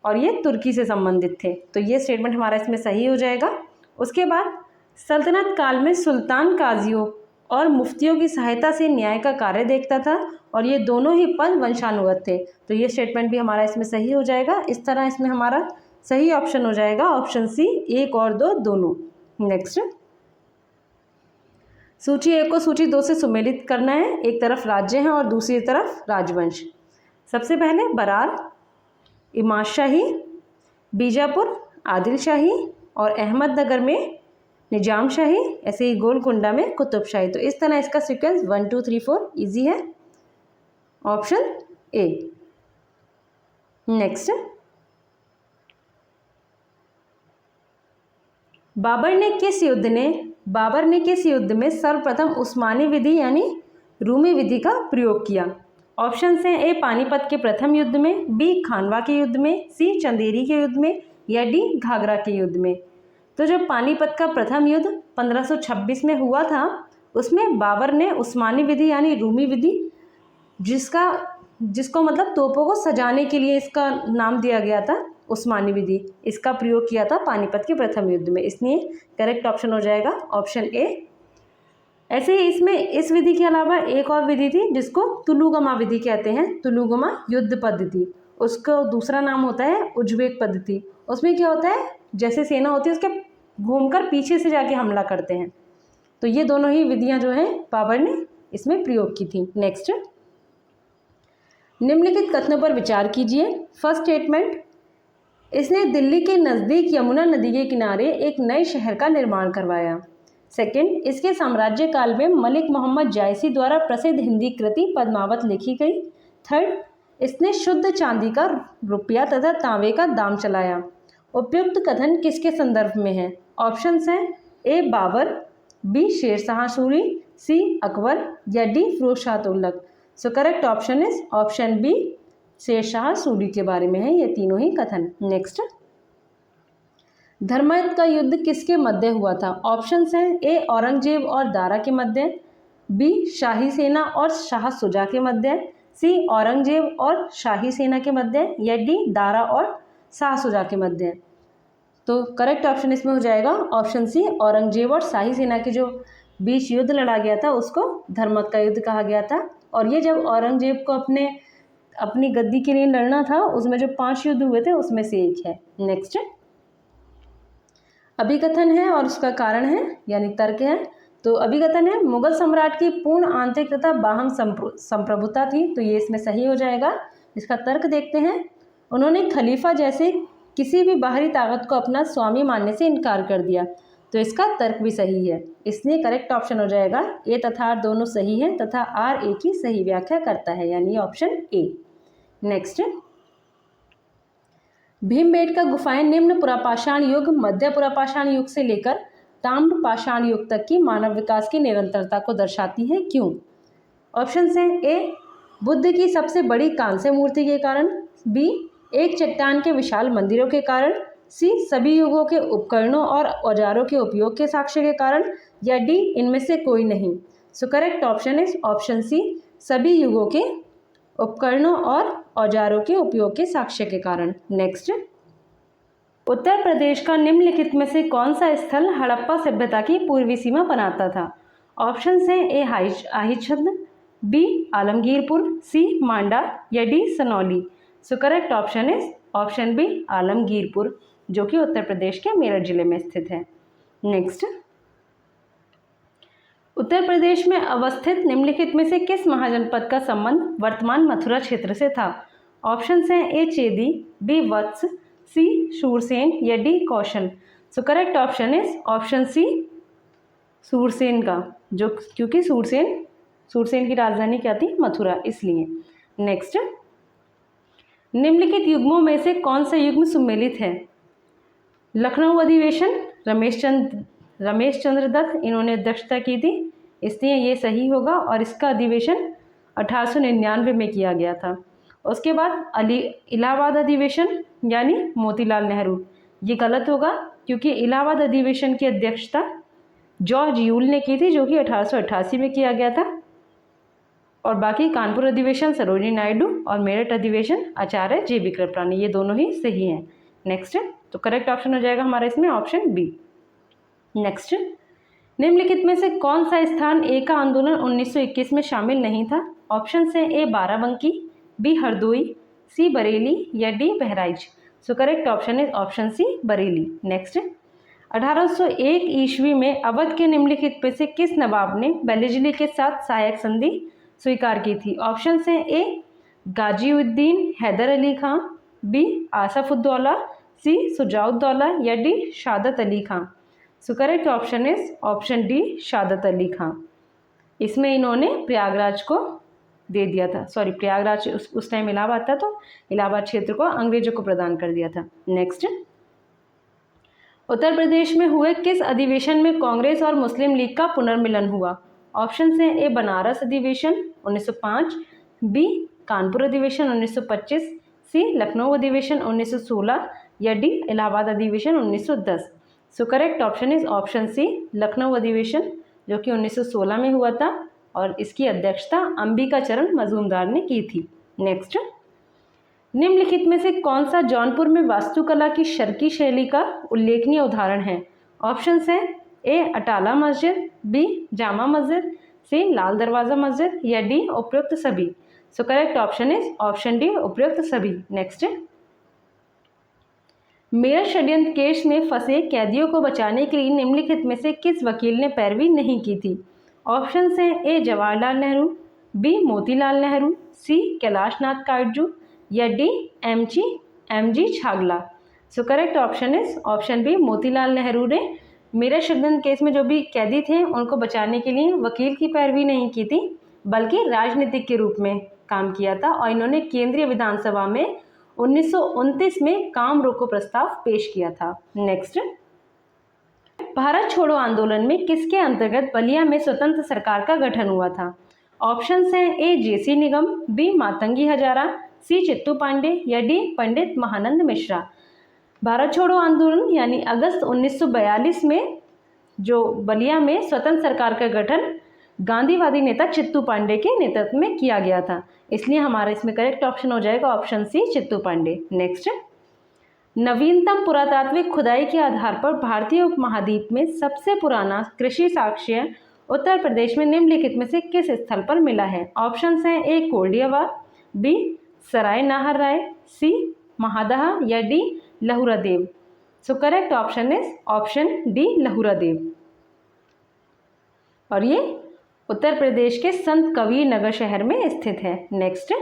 और ये तुर्की से संबंधित थे। तो ये स्टेटमेंट हमारा इसमें सही हो जाएगा। उसके बाद सल्तनत काल में सुल्तान काजियों और मुफ्तियों की सहायता से न्याय का कार्य देखता था और ये दोनों ही पद वंशानुगत थे। तो ये स्टेटमेंट भी हमारा इसमें सही हो जाएगा। इस तरह इसमें हमारा सही ऑप्शन हो जाएगा ऑप्शन सी 1 और 2 दोनों। नेक्स्ट, सूची 1 को सूची 2 से सुमेलित करना है। एक तरफ राज्य हैं और दूसरी तरफ राजवंश। सबसे पहले बरार इमाद शाही, बीजापुर आदिल शाही और अहमदनगर में निजाम शाही, ऐसे ही गोलकुंडा में कुतुब शाही। तो इस तरह इसका सीक्वेंस 1, 2, 3, 4 इजी है ऑप्शन ए। नेक्स्ट, बाबर ने किस युद्ध में सर्वप्रथम उस्मानी विधि यानी रूमी विधि का प्रयोग किया। ऑप्शन हैं ए पानीपत के प्रथम युद्ध में, बी खानवा के युद्ध में, सी चंदेरी के युद्ध में या डी घाघरा के युद्ध में। तो जब पानीपत का प्रथम युद्ध 1526 में हुआ था, उसमें बाबर ने उस्मानी विधि यानी रूमी विधि, जिसको मतलब तोपों को सजाने के लिए इसका नाम दिया गया था उस्मानी विधि, इसका प्रयोग किया था पानीपत के प्रथम युद्ध में। इसलिए करेक्ट ऑप्शन हो जाएगा ऑप्शन ए। ऐसे ही इसमें इस विधि के अलावा एक और विधि थी जिसको तुलुगमा विधि कहते हैं, तुलुगमा युद्ध पद्धति। उसका दूसरा नाम होता है उज्बेक पद्धति। उसमें क्या होता है, जैसे सेना होती है उसके घूमकर पीछे से जाके हमला करते हैं। तो ये दोनों ही विधियां जो हैं बाबर ने इसमें प्रयोग की थी। नेक्स्ट, निम्नलिखित कथनों पर विचार कीजिए। फर्स्ट स्टेटमेंट, इसने दिल्ली के नज़दीक यमुना नदी के किनारे एक नए शहर का निर्माण करवाया। सेकंड, इसके साम्राज्य काल में मलिक मोहम्मद जायसी द्वारा प्रसिद्ध हिंदी कृति पद्मावत लिखी गई। थर्ड, इसने शुद्ध चांदी का रुपया तथा तांबे का दाम चलाया। उपयुक्त कथन किसके संदर्भ में है? ऑप्शंस हैं A Babur, B Shershah Suri, C Akbar या D Firoz Shah Tughlaq. So correct option is option B, Shershah Suri के बारे में है ये तीनों ही कथन। नेक्स्ट, धर्मयुद्ध का युद्ध किसके मध्य हुआ था? ऑप्शंस हैं ए औरंगजेब और दारा के मध्य, बी शाही सेना और शाह सुजा के मध्य, सी औरंगजेब और शाही सेना के मध्य या डी दारा और शाह सुजा के मध्य। तो करेक्ट ऑप्शन इसमें हो जाएगा ऑप्शन सी, औरंगजेब और शाही सेना के जो बीच युद्ध लड़ा गया था उसको धर्मयुद्ध का युद्ध कहा गया था। और ये जब औरंगजेब को अपनी गद्दी के लिए लड़ना था, उसमें जो 5 युद्ध हुए थे उसमें से एक है। नेक्स्ट, अभिकथन है और उसका कारण है यानी तर्क है। तो अभिकथन है, मुगल सम्राट की पूर्ण आंतरिक तथा बाह्य संप्रभुता थी, तो ये इसमें सही हो जाएगा। इसका तर्क देखते हैं। उन्होंने खलीफा जैसे किसी भी बाहरी ताकत को अपना स्वामी मानने से इनकार कर दिया, तो इसका तर्क भी सही है। इसलिए करेक्ट ऑप्शन हो जाएगा ए तथा आर दोनों सही है तथा आर ए की सही व्याख्या करता है, यानी ऑप्शन ए। नेक्स्ट, भीमबेटका गुफाएं निम्न पुरापाषाण युग, मध्य पुरापाषाण युग से लेकर ताम्र पाषाण युग तक की मानव विकास की निरंतरता को दर्शाती है, क्यों? ऑप्शन हैं ए बुद्ध की सबसे बड़ी कांस्य मूर्ति के कारण, बी एक चट्टान के विशाल मंदिरों के कारण, सी सभी युगों के उपकरणों और औजारों के उपयोग के साक्ष्य के कारण या डी इनमें से कोई नहीं। So correct option is option C, सभी युगों के उपकरणों और औजारों के उपयोग के साक्ष्य के कारण। नेक्स्ट, उत्तर प्रदेश का निम्नलिखित में से कौन सा स्थल हड़प्पा सभ्यता की पूर्वी सीमा बनाता था? ऑप्शंस हैं ए आहिछद्र, बी आलमगीरपुर, सी मांडा या D Sanauli. So correct option is option B Alamgirpur, जो कि उत्तर प्रदेश के मेरठ जिले में स्थित है। नेक्स्ट, उत्तर प्रदेश में अवस्थित निम्नलिखित में से किस महाजनपद का संबंध वर्तमान मथुरा क्षेत्र से था? ऑप्शंस हैं ए चेदी, बी वत्स, सी शूरसेन या D Kaushal. So correct option is option C, Shurasena का, जो क्योंकि शूरसेन की राजधानी क्या थी? मथुरा, इसलिए। नेक्स्ट, निम्नलिखित युग्मों में से कौन सा युग्म सुमेलित है? लखनऊ अधिवेशन, रमेश चंद्र दत्त, इन्होंने अध्यक्षता की थी, इसलिए ये सही होगा और इसका अधिवेशन 1899 में किया गया था। उसके बाद इलाहाबाद अधिवेशन यानी मोतीलाल नेहरू, ये गलत होगा क्योंकि इलाहाबाद अधिवेशन की अध्यक्षता जॉर्ज यूल ने की थी, जो कि 1888 में किया गया था। और बाकी कानपुर अधिवेशन सरोजिनी नायडू और मेरठ अधिवेशन आचार्य जे बी कृपलानी, ये दोनों ही सही हैं। नेक्स्ट, तो करेक्ट ऑप्शन हो जाएगा हमारा इसमें ऑप्शन बी। नेक्स्ट, निम्नलिखित में से कौन सा स्थान एका आंदोलन 1921 में शामिल नहीं था? ऑप्शन से A Barabanki, B Hardoi, C Bareilly या D Bahraich. So correct option is option C Bareilly. Next, 1801 ईस्वी में अवध के निम्नलिखित में से किस नवाब ने बेलिजली के साथ सहायक संधि स्वीकार की थी? ऑप्शन से A Ghaziuddin Haidar Ali Khan, B Asafuddaula, C Shujauddaula या D Saadat Ali Khan. So correct option is option D Saadat Ali Khan. इसमें इन्होंने प्रयागराज को दे दिया था, सॉरी प्रयागराज उस टाइम इलाहाबाद था, तो इलाहाबाद क्षेत्र को अंग्रेजों को प्रदान कर दिया था। नेक्स्ट, उत्तर प्रदेश में हुए किस अधिवेशन में कांग्रेस और मुस्लिम लीग का पुनर्मिलन हुआ? ऑप्शन हैं ए बनारस अधिवेशन 1905, बी कानपुर अधिवेशन 1925, सी लखनऊ अधिवेशन 1916 या डी इलाहाबाद अधिवेशन 1910। So correct option is option C Lucknow अधिवेशन, जो कि 1916 में हुआ था और इसकी अध्यक्षता अंबिका चरण मजूमदार ने की थी। नेक्स्ट, निम्नलिखित में से कौन सा जौनपुर में वास्तुकला की शर्की शैली का उल्लेखनीय उदाहरण है? ऑप्शंस हैं ए अटाला मस्जिद, बी जामा मस्जिद, सी लाल दरवाज़ा मस्जिद या डी उपयुक्त सभी। So correct option is option D उपयुक्त सभी। नेक्स्ट, मेरठ षड्यंत्र केस में फंसे कैदियों को बचाने के लिए निम्नलिखित में से किस वकील ने पैरवी नहीं की थी? ऑप्शंस हैं A Jawaharlal Nehru, B Motilal Nehru, C Kailash Nath Katju या D M G Chagla. So correct option is option B Motilal Nehru ने मेरठ षड्यंत्र केस में जो भी कैदी थे उनको बचाने के लिए वकील की पैरवी नहीं की थी, बल्कि राजनीतिक के रूप में काम किया था और इन्होंने केंद्रीय विधानसभा में 1929 में काम रोको प्रस्ताव पेश किया था। नेक्स्ट, भारत छोड़ो आंदोलन में किसके अंतर्गत बलिया में स्वतंत्र सरकार का गठन हुआ था? ऑप्शंस हैं ए जेसी निगम, बी मातंगी हजारा, सी चित्तू पांडे या डी पंडित महानंद मिश्रा। भारत छोड़ो आंदोलन यानी अगस्त 1942 में जो बलिया में स्वतंत्र सरकार का गठन गांधीवादी नेता चित्तू पांडे के नेतृत्व में किया गया था, इसलिए हमारा इसमें करेक्ट ऑप्शन हो जाएगा option C Chittu Pande. Next, नवीनतम पुरातात्विक खुदाई के आधार पर भारतीय उपमहाद्वीप में सबसे पुराना कृषि साक्ष्य उत्तर प्रदेश में निम्नलिखित में से किस स्थल पर मिला है? ऑप्शंस हैं ए कोल्डियावार, बी सराय नाहर राय, सी महादहा या D Lahura Dev. So correct option is option D Lahura Dev, और ये उत्तर प्रदेश के संत कबीर नगर शहर में स्थित है। नेक्स्ट,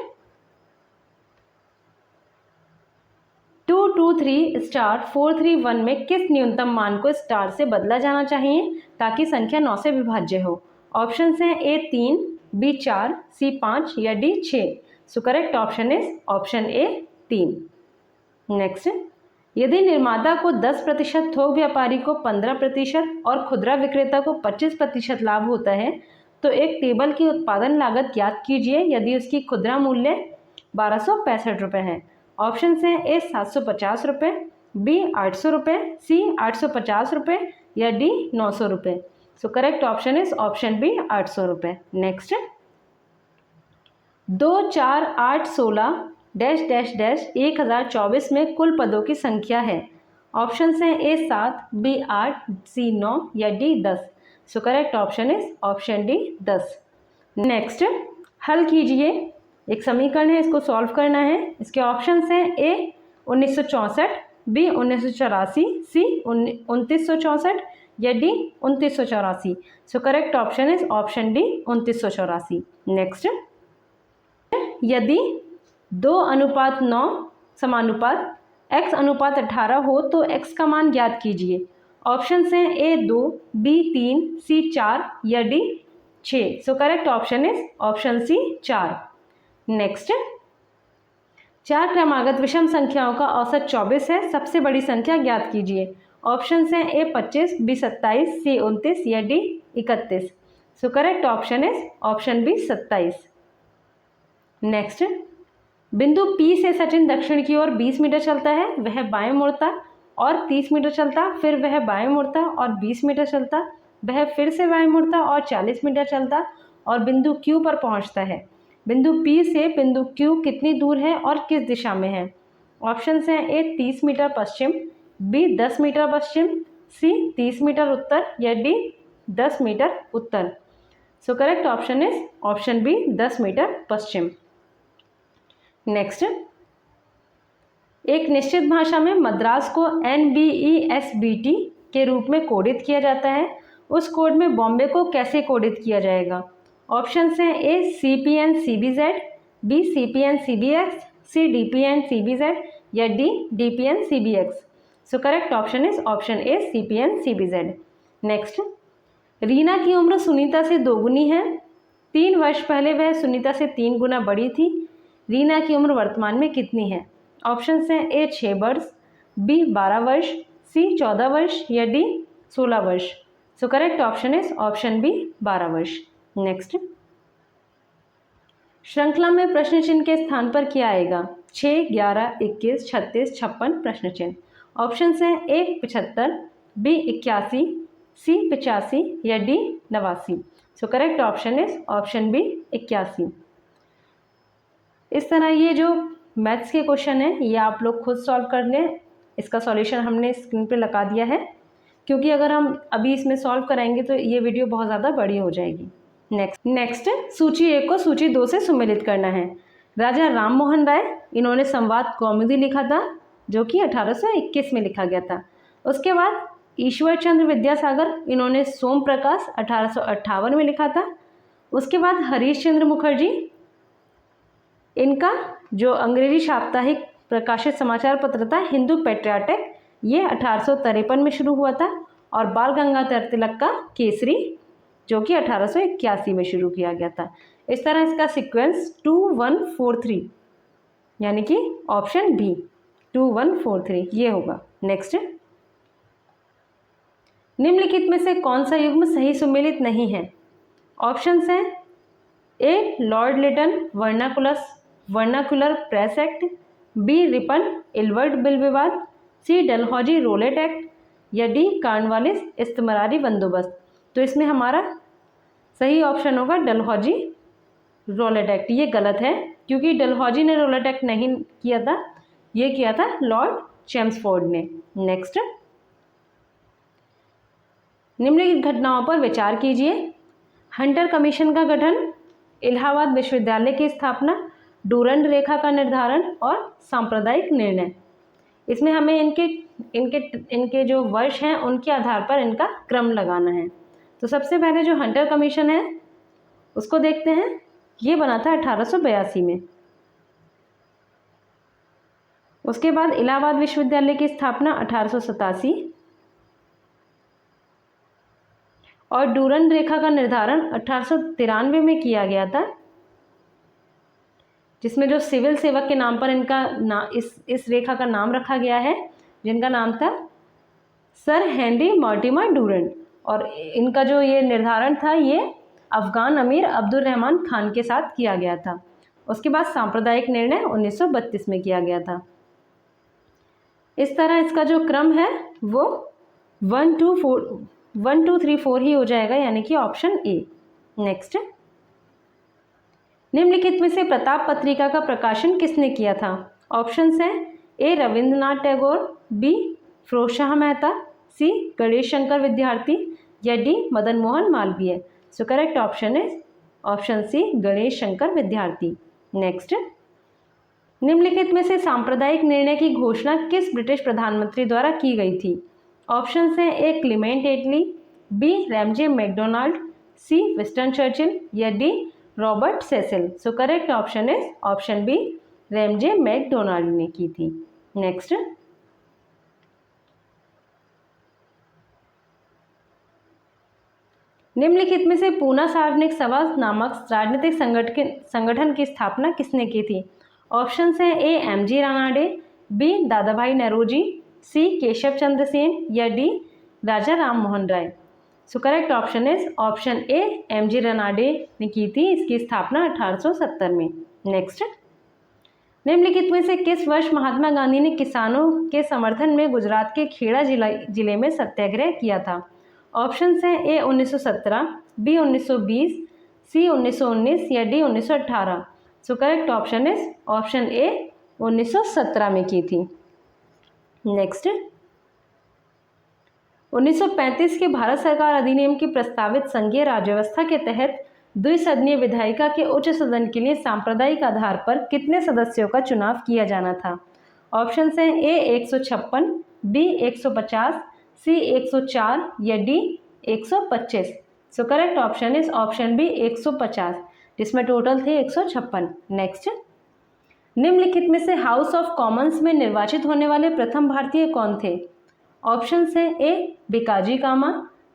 223 स्टार 431 में किस न्यूनतम मान को स्टार से बदला जाना चाहिए ताकि संख्या 9 से विभाज्य हो? ऑप्शंस हैं ए 3, बी 4, सी 5 या D 6। So correct option is option A 3। Next, यदि निर्माता को 10%, थोक व्यापारी को 15% और खुदरा विक्रेता को 25% लाभ होता है तो एक टेबल की उत्पादन लागत ज्ञात कीजिए यदि उसकी खुदरा मूल्य 1265 रुपये है। ऑप्शन हैं ए 750 रुपये, बी 800 रुपये, सी 850 रुपये या डी 900 रुपये। So correct option is option B 800 रुपये। नेक्स्ट, 2 4 8 16 डैश डैश डैश 1024 में कुल पदों की संख्या है। ऑप्शन हैं ए 7, बी 8, सी 9 या D 10। So correct option is option D 10। Next, हल कीजिए, एक समीकरण है, इसको सॉल्व करना है। इसके ऑप्शंस हैं ए 1964, बी 1984, सी 2964 या D 2984। So correct option is option D 2984। Next, यदि 2:9 समानुपात x अनुपात 18 हो तो x का मान ज्ञात कीजिए। ऑप्शंस हैं ए 2, बी 3, सी 4 या D 6। So correct option is option C 4। Next, 4 क्रमागत विषम संख्याओं का औसत 24 है, सबसे बड़ी संख्या ज्ञात कीजिए। ऑप्शंस हैं ए 25, बी 27, सी 29 या D 31। So correct option is option B 27। Next, बिंदु P से सचिन दक्षिण की ओर 20 मीटर चलता है, वह बाएं मुड़ता और 30 मीटर चलता, फिर वह बाएं मुड़ता और 20 मीटर चलता, वह फिर से बाएं मुड़ता और 40 मीटर चलता और बिंदु Q पर पहुंचता है। बिंदु P से बिंदु Q कितनी दूर है और किस दिशा में है? ऑप्शंस हैं ए 30 मीटर पश्चिम, बी 10 मीटर पश्चिम, सी 30 मीटर उत्तर या डी 10 मीटर उत्तर। So correct option is option B 10 metre पश्चिम। नेक्स्ट, एक निश्चित भाषा में मद्रास को NBESBT के रूप में कोडित किया जाता है, उस कोड में बॉम्बे को कैसे कोडित किया जाएगा? ऑप्शंस हैं ए CPN-CBZ, बी CPN-CBX, सी DPN-CBZ या D DPN-CBX। So correct option is option A CPN-CBZ। Next, Reena की उम्र सुनीता से 2 गुनी है, 3 वर्ष पहले वह सुनीता से 3 गुना बड़ी थी। रीना की उम्र वर्तमान में कितनी है? ऑप्शंस हैं ए 6 वर्ष, बी 12 वर्ष, सी 14 वर्ष या डी 16 वर्ष। So correct option is option B 12 वर्ष। नेक्स्ट, श्रृंखला में प्रश्न चिन्ह के स्थान पर क्या आएगा? 6, 11, 21, 36, 56 प्रश्न चिन्ह। ऑप्शन हैं ए 75, बी 81, सी 85 या D 89। So correct option is option B 81। इस तरह ये जो मैथ्स के क्वेश्चन है ये आप लोग खुद सॉल्व कर लें। इसका सॉल्यूशन हमने स्क्रीन पे लगा दिया है, क्योंकि अगर हम अभी इसमें सॉल्व कराएंगे तो ये वीडियो बहुत ज़्यादा बड़ी हो जाएगी। नेक्स्ट सूची 1 को सूची 2 से सुमेलित करना है। राजा राम मोहन राय, इन्होंने संवाद कौमुदी लिखा था जो कि 1821 में लिखा गया था। उसके बाद ईश्वर चंद्र विद्यासागर, इन्होंने सोम प्रकाश 1858 में लिखा था। उसके बाद हरीश चंद्र मुखर्जी, इनका जो अंग्रेजी साप्ताहिक प्रकाशित समाचार पत्र था हिंदू पेट्रियाटिक, ये 1853 में शुरू हुआ था। और बाल गंगाधर तिलक का केसरी, जो कि 1881 में शुरू किया गया था। इस तरह इसका सीक्वेंस 2 1 4 3, यानी कि ऑप्शन बी 2 1 4 3 ये होगा। नेक्स्ट, निम्नलिखित में से कौन सा युग्म सही सुमेलित नहीं है? ऑप्शंस हैं A Lord Lytton vernacular press act, B Ripon Ilbert bill विवाद, सी डलहौजी रोलेट एक्ट या डी कार्नवालिस इस्तमरारी बंदोबस्त। तो इसमें हमारा सही ऑप्शन होगा डलहौजी रोलेट एक्ट। ये गलत है, क्योंकि डलहौजी ने रोलेट एक्ट नहीं किया था, ये किया था लॉर्ड चेम्सफोर्ड ने। नेक्स्ट, निम्नलिखित घटनाओं पर विचार कीजिए। हंटर कमीशन का गठन, इलाहाबाद विश्वविद्यालय की स्थापना, डूरंड रेखा का निर्धारण और सांप्रदायिक निर्णय। इसमें हमें इनके जो वर्ष हैं उनके आधार पर इनका क्रम लगाना है। तो सबसे पहले जो हंटर कमीशन है उसको देखते हैं। ये बना था 1882 में। उसके बाद इलाहाबाद विश्वविद्यालय की स्थापना 1887 और डूरंड रेखा का निर्धारण 1893 में किया गया था, जिसमें जो सिविल सेवक के नाम पर इनका इस रेखा का नाम रखा गया है, जिनका नाम था सर हेनरी मॉर्टिमर डूरंड। और इनका जो ये निर्धारण था ये अफगान अमीर अब्दुल रहमान खान के साथ किया गया था। उसके बाद सांप्रदायिक निर्णय 1932 में किया गया था। इस तरह इसका जो क्रम है वो 1 2 3 4 ही हो जाएगा, यानी कि ऑप्शन ए। नेक्स्ट, निम्नलिखित में से प्रताप पत्रिका का प्रकाशन किसने किया था? ऑप्शंस हैं A Rabindranath Tagore, B Firoz Shah Mehta, C Ganesh Shankar Vidyarthi या D Madan Mohan Malviya. So correct option is option C Ganesh Shankar Vidyarthi. Next, निम्नलिखित में से सांप्रदायिक निर्णय की घोषणा किस ब्रिटिश प्रधानमंत्री द्वारा की गई थी? ऑप्शंस हैं A Clement Attlee, B Ramsay MacDonald, C Winston Churchill या D Robert Cecil. So correct option is option B Ramsay MacDonald ने की थी। नेक्स्ट, निम्नलिखित में से पूना सार्वजनिक सभा नामक राजनीतिक संगठन की स्थापना किसने की थी? ऑप्शंस हैं A M G Ranade, B Dadabhai Naoroji, C Keshav Chandra Sen या D Raja Ram Mohan Roy. So correct option is option A M G Ranade ने की थी इसकी स्थापना 1870 में। नेक्स्ट, निम्नलिखित में से किस वर्ष महात्मा गांधी ने किसानों के समर्थन में गुजरात के खेड़ा जिले में सत्याग्रह किया था? ऑप्शंस हैं ए 1917, बी 1920, सी 1919 या D 1918। So correct option is option ए 1917 में की थी। नेक्स्ट, 1935 के भारत सरकार अधिनियम की प्रस्तावित संघीय राज्य व्यवस्था के तहत द्विसदनीय विधायिका के उच्च सदन के लिए सांप्रदायिक आधार पर कितने सदस्यों का चुनाव किया जाना था? ऑप्शंस हैं ए 156, बी 150, सी 104 या D 125। So correct option is option B 150, जिसमें टोटल थे 156। नेक्स्ट, निम्नलिखित में से हाउस ऑफ कॉमन्स में निर्वाचित होने वाले प्रथम भारतीय कौन थे? ऑप्शंस हैं A Bhikaji Cama,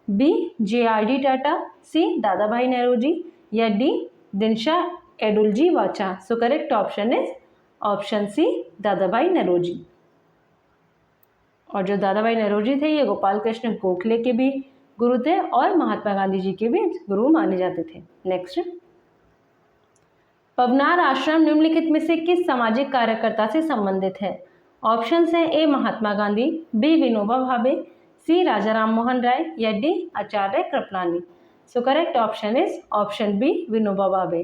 B JRD Tata, C Dadabhai Naoroji या D Dinshaw Edulji Wacha. So correct option is option C Dadabhai Naoroji. और जो दादाभाई नौरोजी थे ये गोपाल कृष्ण गोखले के भी गुरु थे और महात्मा गांधी जी के भी गुरु माने जाते थे। नेक्स्ट, पवनार आश्रम निम्नलिखित में से किस सामाजिक कार्यकर्ता से संबंधित है? ऑप्शंस हैं A Mahatma Gandhi, B Vinoba Bhave, C Raja Ram Mohan Roy या D Acharya Kripalani. So correct option is option B Vinoba Bhave,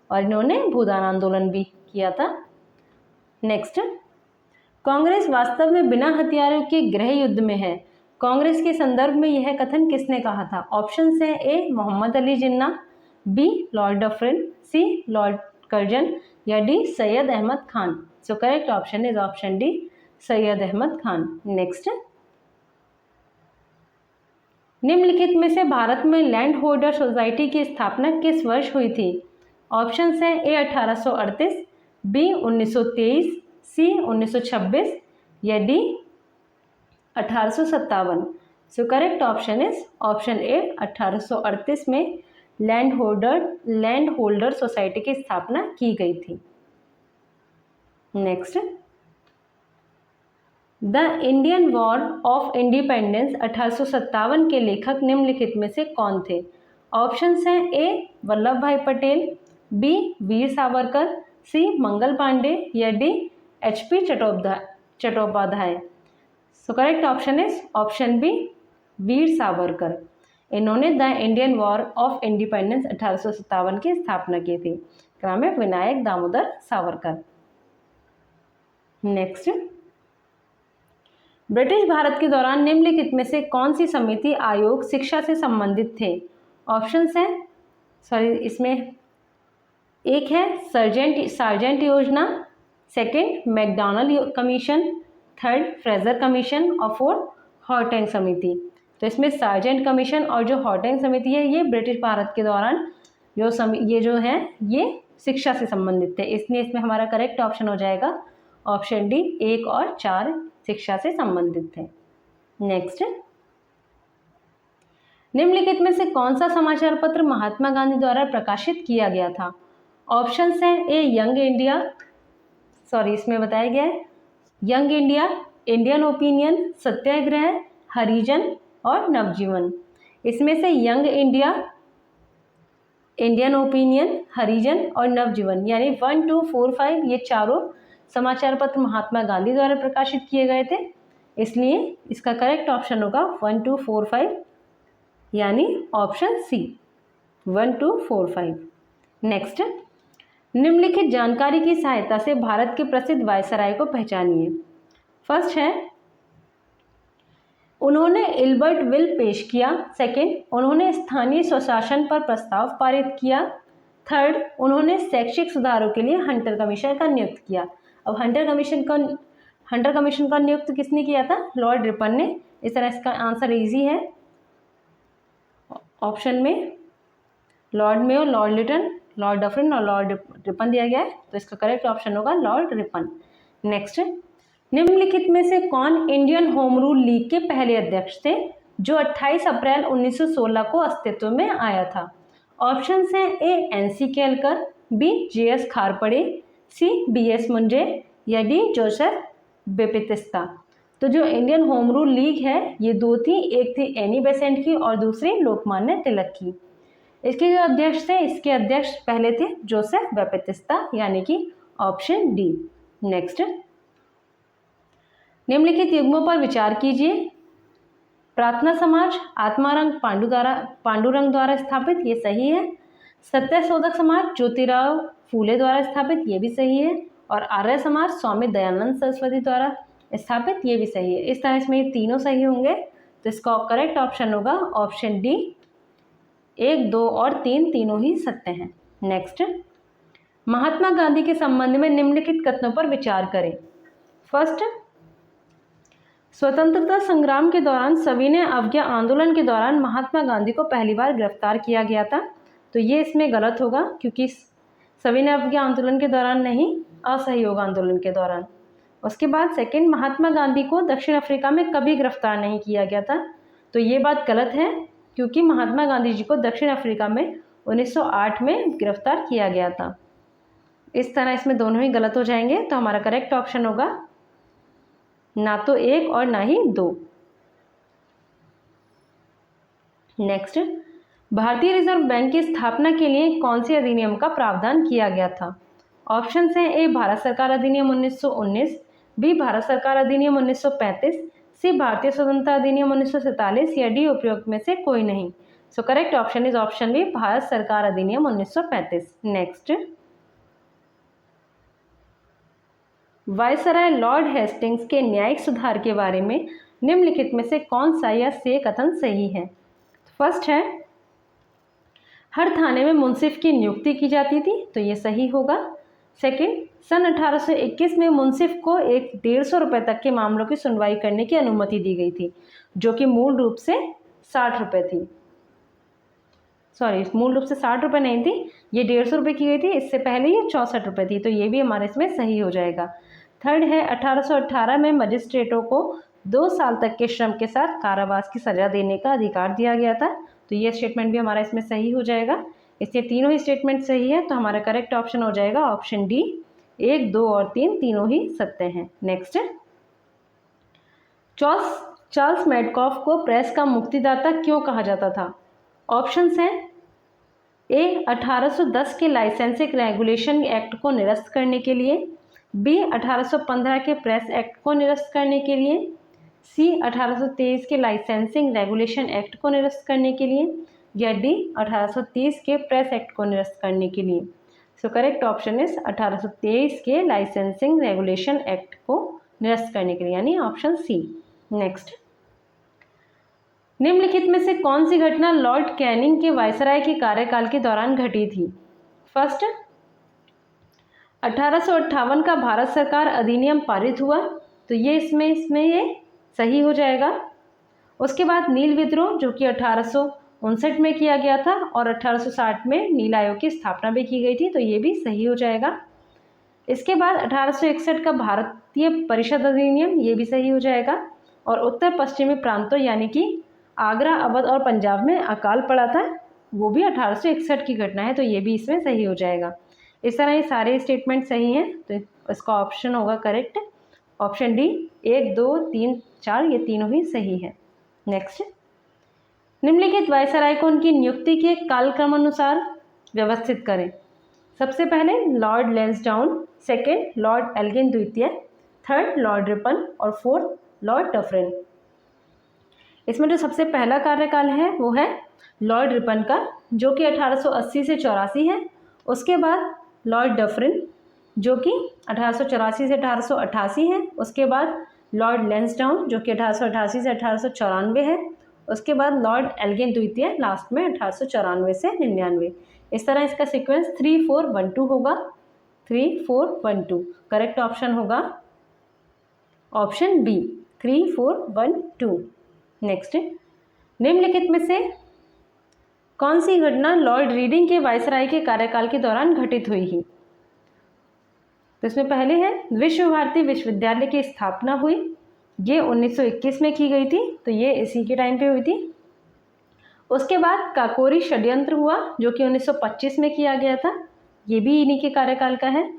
और इन्होंने भूदान आंदोलन भी किया था। नेक्स्ट, कांग्रेस वास्तव में बिना हथियारों के गृह युद्ध में है। कांग्रेस के संदर्भ में यह कथन किसने कहा था? ऑप्शंस हैं A Mohammad Ali Jinnah, B Lord Dufferin, C Lord Curzon या D Syed Ahmad Khan. So correct option is option D Syed Ahmad Khan. Next, निम्नलिखित में से भारत में लैंड होल्डर सोसाइटी की स्थापना किस वर्ष हुई थी? ऑप्शंस हैं ए 1838, बी 1923, सी 1926 या D 1857। So correct option is option ए 1838 में लैंड होल्डर सोसाइटी की स्थापना की गई थी। Next, the Indian war of independence 1857 के लेखक निम्नलिखित में से कौन थे? ऑप्शंस हैं A Vallabh Bhai Patel, B Veer Savarkar, C Mangal Pandey या D HP Chattopadhyay. So correct option is option B Veer Savarkar. इन्होंने the Indian war of independence 1857 की स्थापना की थी। नाम है विनायक दामोदर सावरकर। नेक्स्ट, ब्रिटिश भारत के दौरान निम्नलिखित में से कौन सी समिति आयोग शिक्षा से संबंधित थे? ऑप्शंस हैं इसमें एक है सार्जेंट योजना, second MacDonald commission, third Fraser commission और फोर्थ हॉर्टेंग समिति। तो इसमें सार्जेंट कमीशन और जो हॉर्टेंग समिति है ये ब्रिटिश भारत के दौरान ये शिक्षा से संबंधित थे, इसलिए इसमें हमारा करेक्ट ऑप्शन हो जाएगा ऑप्शन डी 1 और 4 शिक्षा से संबंधित थे। नेक्स्ट, निम्नलिखित में से कौन सा समाचार पत्र महात्मा गांधी द्वारा प्रकाशित किया गया था? ऑप्शंस हैं ए यंग इंडिया, इसमें बताया गया है यंग इंडिया, इंडियन ओपिनियन, सत्याग्रह, हरिजन और नवजीवन। इसमें से यंग इंडिया, इंडियन ओपिनियन, हरिजन और नवजीवन यानी 1, 2, 4, 5 ये चारों समाचार पत्र महात्मा गांधी द्वारा प्रकाशित किए गए थे, इसलिए इसका करेक्ट ऑप्शन होगा 1, 2, 4, 5 यानी ऑप्शन सी 1, 2, 4, 5। नेक्स्ट, निम्नलिखित जानकारी की सहायता से भारत के प्रसिद्ध वायसराय को पहचानिए। फर्स्ट है उन्होंने इल्बर्ट विल पेश किया, सेकंड उन्होंने स्थानीय स्वशासन पर प्रस्ताव पारित किया, थर्ड उन्होंने शैक्षिक सुधारों के लिए हंटर कमीशन का नियुक्त किया। अब हंटर कमीशन का नियुक्त किसने किया था? लॉर्ड रिपन ने। इस तरह इसका आंसर इजी है, ऑप्शन में Lord Mayo, Lord Lytton, Lord Dufferin और लॉर्ड रिपन दिया गया है, तो इसका करेक्ट ऑप्शन होगा लॉर्ड रिपन। नेक्स्ट, निम्नलिखित में से कौन इंडियन होम रूल लीग के पहले अध्यक्ष थे जो 28 अप्रैल 1916 को अस्तित्व में आया था? ऑप्शंस हैं ए NC केलकर, बी JS खारपड़े, सी BS मुंजे या डी जोसेफ बेपिस्ता। तो जो इंडियन होम रूल लीग है ये दो थी, एक थी एनी बेसेंट की और दूसरी लोकमान्य तिलक की। इसके जो अध्यक्ष थे, इसके अध्यक्ष पहले थे जोसेफ बेपिस्ता यानी कि ऑप्शन डी। नेक्स्ट, निम्नलिखित युग्मों पर विचार कीजिए। प्रार्थना समाज आत्मारंग पांडुरंग द्वारा स्थापित, ये सही है। सत्यशोधक समाज ज्योतिराव फूले द्वारा स्थापित, ये भी सही है। और आर्य समाज स्वामी दयानंद सरस्वती द्वारा स्थापित, ये भी सही है। इस तरह इसमें ये तीनों सही होंगे, तो इसका करेक्ट ऑप्शन होगा ऑप्शन डी 1, 2 और 3 तीनों ही सत्य हैं। नेक्स्ट, महात्मा गांधी के संबंध में निम्नलिखित कथनों पर विचार करें। फर्स्ट, स्वतंत्रता संग्राम के दौरान सविनय अवज्ञा आंदोलन के दौरान महात्मा गांधी को पहली बार गिरफ्तार किया गया था, तो ये इसमें गलत होगा क्योंकि सविनय अवज्ञा आंदोलन के दौरान नहीं, असहयोग आंदोलन के दौरान। उसके बाद सेकंड, महात्मा गांधी को दक्षिण अफ्रीका में कभी गिरफ्तार नहीं किया गया था, तो ये बात गलत है क्योंकि महात्मा गांधी जी को दक्षिण अफ्रीका में 1908 में गिरफ्तार किया गया था। इस तरह इसमें दोनों ही गलत हो जाएंगे, तो हमारा करेक्ट ऑप्शन होगा ना तो 1 और ना ही 2। नेक्स्ट, भारतीय रिजर्व बैंक की स्थापना के लिए कौन से अधिनियम का प्रावधान किया गया था? ऑप्शन हैं ए भारत सरकार अधिनियम 1919, बी भारत सरकार अधिनियम 1935, सी भारतीय स्वतंत्रता अधिनियम 1947 या डी उपयुक्त में से कोई नहीं। So correct option is option B Bharat सरकार अधिनियम 1935। नेक्स्ट, वायसराय लॉर्ड हेस्टिंग्स के न्यायिक सुधार के बारे में निम्नलिखित में से कौन सा या से कथन सही है? फर्स्ट है, हर थाने में मुंसिफ की नियुक्ति की जाती थी, तो ये सही होगा। सेकंड, सन 1821 में मुंसिफ को 150 रुपये तक के मामलों की सुनवाई करने की अनुमति दी गई थी, जो कि मूल रूप से 60 रुपये थी। मूल रूप से 60 रुपये नहीं थी, ये 150 रुपये की गई थी। इससे पहले ये 64 रुपये थी, तो ये भी हमारे इसमें सही हो जाएगा। थर्ड है, 1818 में मजिस्ट्रेटों को 2 साल तक के श्रम के साथ कारावास की सजा देने का अधिकार दिया गया था, तो ये स्टेटमेंट भी हमारा इसमें सही हो जाएगा। इसलिए तीनों ही स्टेटमेंट सही है, तो हमारा करेक्ट ऑप्शन हो जाएगा ऑप्शन डी। 1, 2 और 3 तीनों ही सत्य हैं। नेक्स्ट, चार्ल्स मैडकॉफ को प्रेस का मुक्तिदाता क्यों कहा जाता था? ऑप्शंस हैं ए 1810 के लाइसेंसिंग रेगुलेशन एक्ट को निरस्त करने के लिए, बी 1815 के प्रेस एक्ट को निरस्त करने के लिए, सी 1823 के लाइसेंसिंग रेगुलेशन एक्ट को निरस्त करने के लिए, या डी 1830 के प्रेस एक्ट को निरस्त करने के लिए। सो करेक्ट ऑप्शन इज 1823 के लाइसेंसिंग रेगुलेशन एक्ट को निरस्त करने के लिए, यानी ऑप्शन सी। नेक्स्ट, निम्नलिखित में से कौन सी घटना लॉर्ड कैनिंग के वायसराय के कार्यकाल के दौरान घटी थी? फर्स्ट, 1858 का भारत सरकार अधिनियम पारित हुआ, तो ये इसमें ये सही हो जाएगा। उसके बाद नील विद्रोह, जो कि 1859 में किया गया था, और 1860 में नील आयोग की स्थापना भी की गई थी, तो ये भी सही हो जाएगा। इसके बाद 1861 का भारतीय परिषद अधिनियम, ये भी सही हो जाएगा। और उत्तर पश्चिमी प्रांतों यानी कि आगरा, अवध और पंजाब में अकाल पड़ा था, वो भी 1861 की घटना है, तो ये भी इसमें सही हो जाएगा। इस तरह ये सारे स्टेटमेंट सही हैं, तो इसका ऑप्शन होगा करेक्ट ऑप्शन डी। 1, 2, 3, 4 ये तीनों ही सही है। नेक्स्ट, निम्नलिखित वायसराय को उनकी नियुक्ति के कालक्रम अनुसार व्यवस्थित करें। सबसे पहले Lord Lansdowne, second Lord Elgin द्वितीय, थर्ड लॉर्ड रिपन और फोर्थ लॉर्ड डफरिन। इसमें जो सबसे पहला कार्यकाल है वो है लॉर्ड रिपन का, जो कि 1880 से 84 है। उसके बाद लॉर्ड डफरिन, जो कि 1884 से 1888 है। उसके बाद लॉर्ड लैंसडाउन, जो कि 1888 से 1894 है। उसके बाद लॉर्ड एल्गिन द्वितीय, लास्ट में 1894 से 99। इस तरह इसका सीक्वेंस 3, 4, 1, 2 होगा। 3, 4, 1, 2 करेक्ट ऑप्शन होगा ऑप्शन बी 3, 4, 1, 2। नेक्स्ट, निम्नलिखित में से कौन सी घटना लॉर्ड रीडिंग के वायसराय के कार्यकाल के दौरान घटित हुई है? तो इसमें पहले है विश्व भारती विश्वविद्यालय की स्थापना हुई, ये 1921 में की गई थी, तो ये इसी के टाइम पे हुई थी। उसके बाद काकोरी षड्यंत्र हुआ, जो कि 1925 में किया गया था, ये भी इन्हीं के कार्यकाल का है।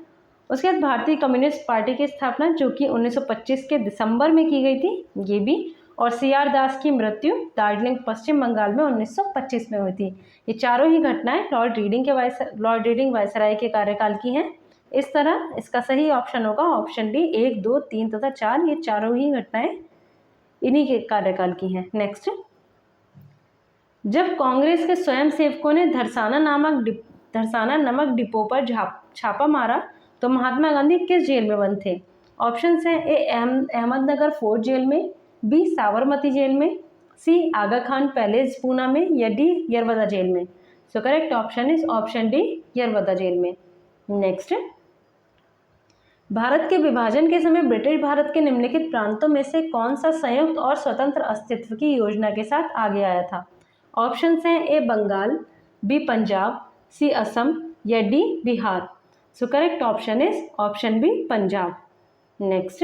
उसके बाद भारतीय कम्युनिस्ट पार्टी की स्थापना, जो कि 1925 के दिसंबर में की गई थी, ये भी। और CR दास की मृत्यु दार्जिलिंग पश्चिम बंगाल में 1925 में हुई थी। ये चारों ही घटनाएं लॉर्ड रीडिंग वायसराय के कार्यकाल की हैं। इस तरह इसका सही ऑप्शन होगा ऑप्शन डी। 1, 2, 3 तथा 4 ये चारों ही घटनाएं इन्हीं के कार्यकाल की हैं। नेक्स्ट, जब कांग्रेस के स्वयंसेवकों ने धरसाना नमक डिपो पर छापा मारा, तो महात्मा गांधी किस जेल में बंद थे? ऑप्शन हैं ए अहमदनगर फोर्ट जेल में, बी साबरमती जेल में, सी आगा खान पैलेस पूना में, या डी यरवदा जेल में। So correct option is option D Yerwada jail में। नेक्स्ट, भारत के विभाजन के समय ब्रिटिश भारत के निम्नलिखित प्रांतों में से कौन सा संयुक्त और स्वतंत्र अस्तित्व की योजना के साथ आगे आया था? ऑप्शन हैं A Bengal, B Punjab, C Assam, या D Bihar. So correct option is option B Punjab. Next,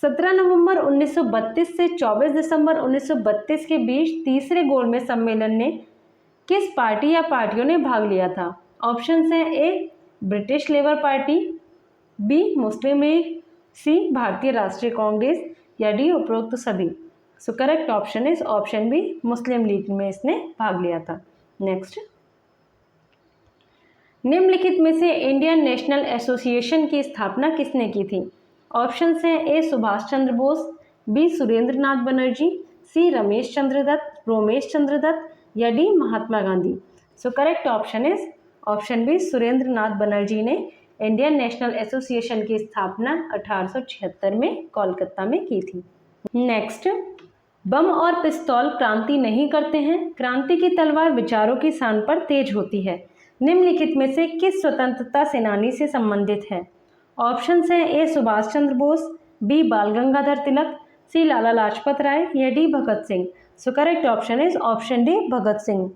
17 नवंबर 1932 से 24 दिसंबर 1932 के बीच तीसरे गोलमेज सम्मेलन ने किस पार्टी या पार्टियों ने भाग लिया था? ऑप्शन हैं A British Labour party, B Muslim League, C Bharatiya Rashtriya Congress, या डी उपरोक्त सभी। So correct option is option B, Muslim League में इसने भाग लिया था। नेक्स्ट, निम्नलिखित में से इंडियन नेशनल एसोसिएशन की स्थापना किसने की थी? ऑप्शन हैं A Subhash Chandra Bose, B Surendra Nath Banerjee, C Ramesh Chandra Dutt या D Mahatma Gandhi. So correct option is option B, Surendra Nath Banerjee ने इंडियन नेशनल एसोसिएशन की स्थापना 1876 में कोलकाता में की थी। नेक्स्ट, बम और पिस्तौल क्रांति नहीं करते हैं, क्रांति की तलवार विचारों की शान पर तेज होती है, निम्नलिखित में से किस स्वतंत्रता सेनानी से संबंधित है? ऑप्शन हैं A Subhash Chandra Bose, B Bal Gangadhar Tilak, C Lala Lajpat Rai या D Bhagat Singh. So correct option is option D, Bhagat Singh.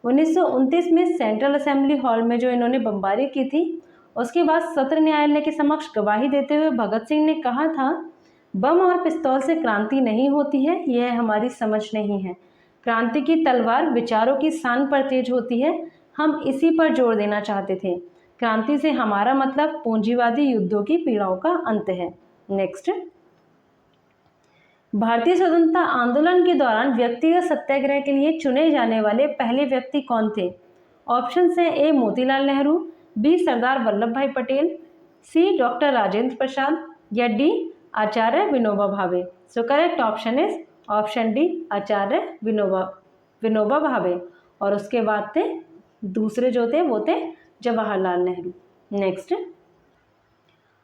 1929 में सेंट्रल असेंबली हॉल में जो इन्होंने बमबारी की थी, उसके बाद सत्र न्यायालय के समक्ष गवाही देते हुए भगत सिंह ने कहा था, बम और पिस्तौल से क्रांति नहीं होती है, यह हमारी समझ नहीं है। क्रांति की तलवार विचारों की शान पर तेज होती है, हम इसी पर जोर देना चाहते थे। क्रांति से हमारा मतलब पूंजीवादी युद्धों की पीड़ाओं का अंत है। नेक्स्ट, भारतीय स्वतंत्रता आंदोलन के दौरान व्यक्तिगत सत्याग्रह के लिए चुने जाने वाले पहले व्यक्ति कौन थे? ऑप्शन हैं A Motilal Nehru, B Sardar Vallabh Bhai Patel, C doctor Rajendra Prasad या D Acharya Vinoba Bhave. So correct option is option D, Acharya Vinoba Bhave. और उसके बाद थे दूसरे जो थे वो थे जवाहरलाल नेहरू। नेक्स्ट,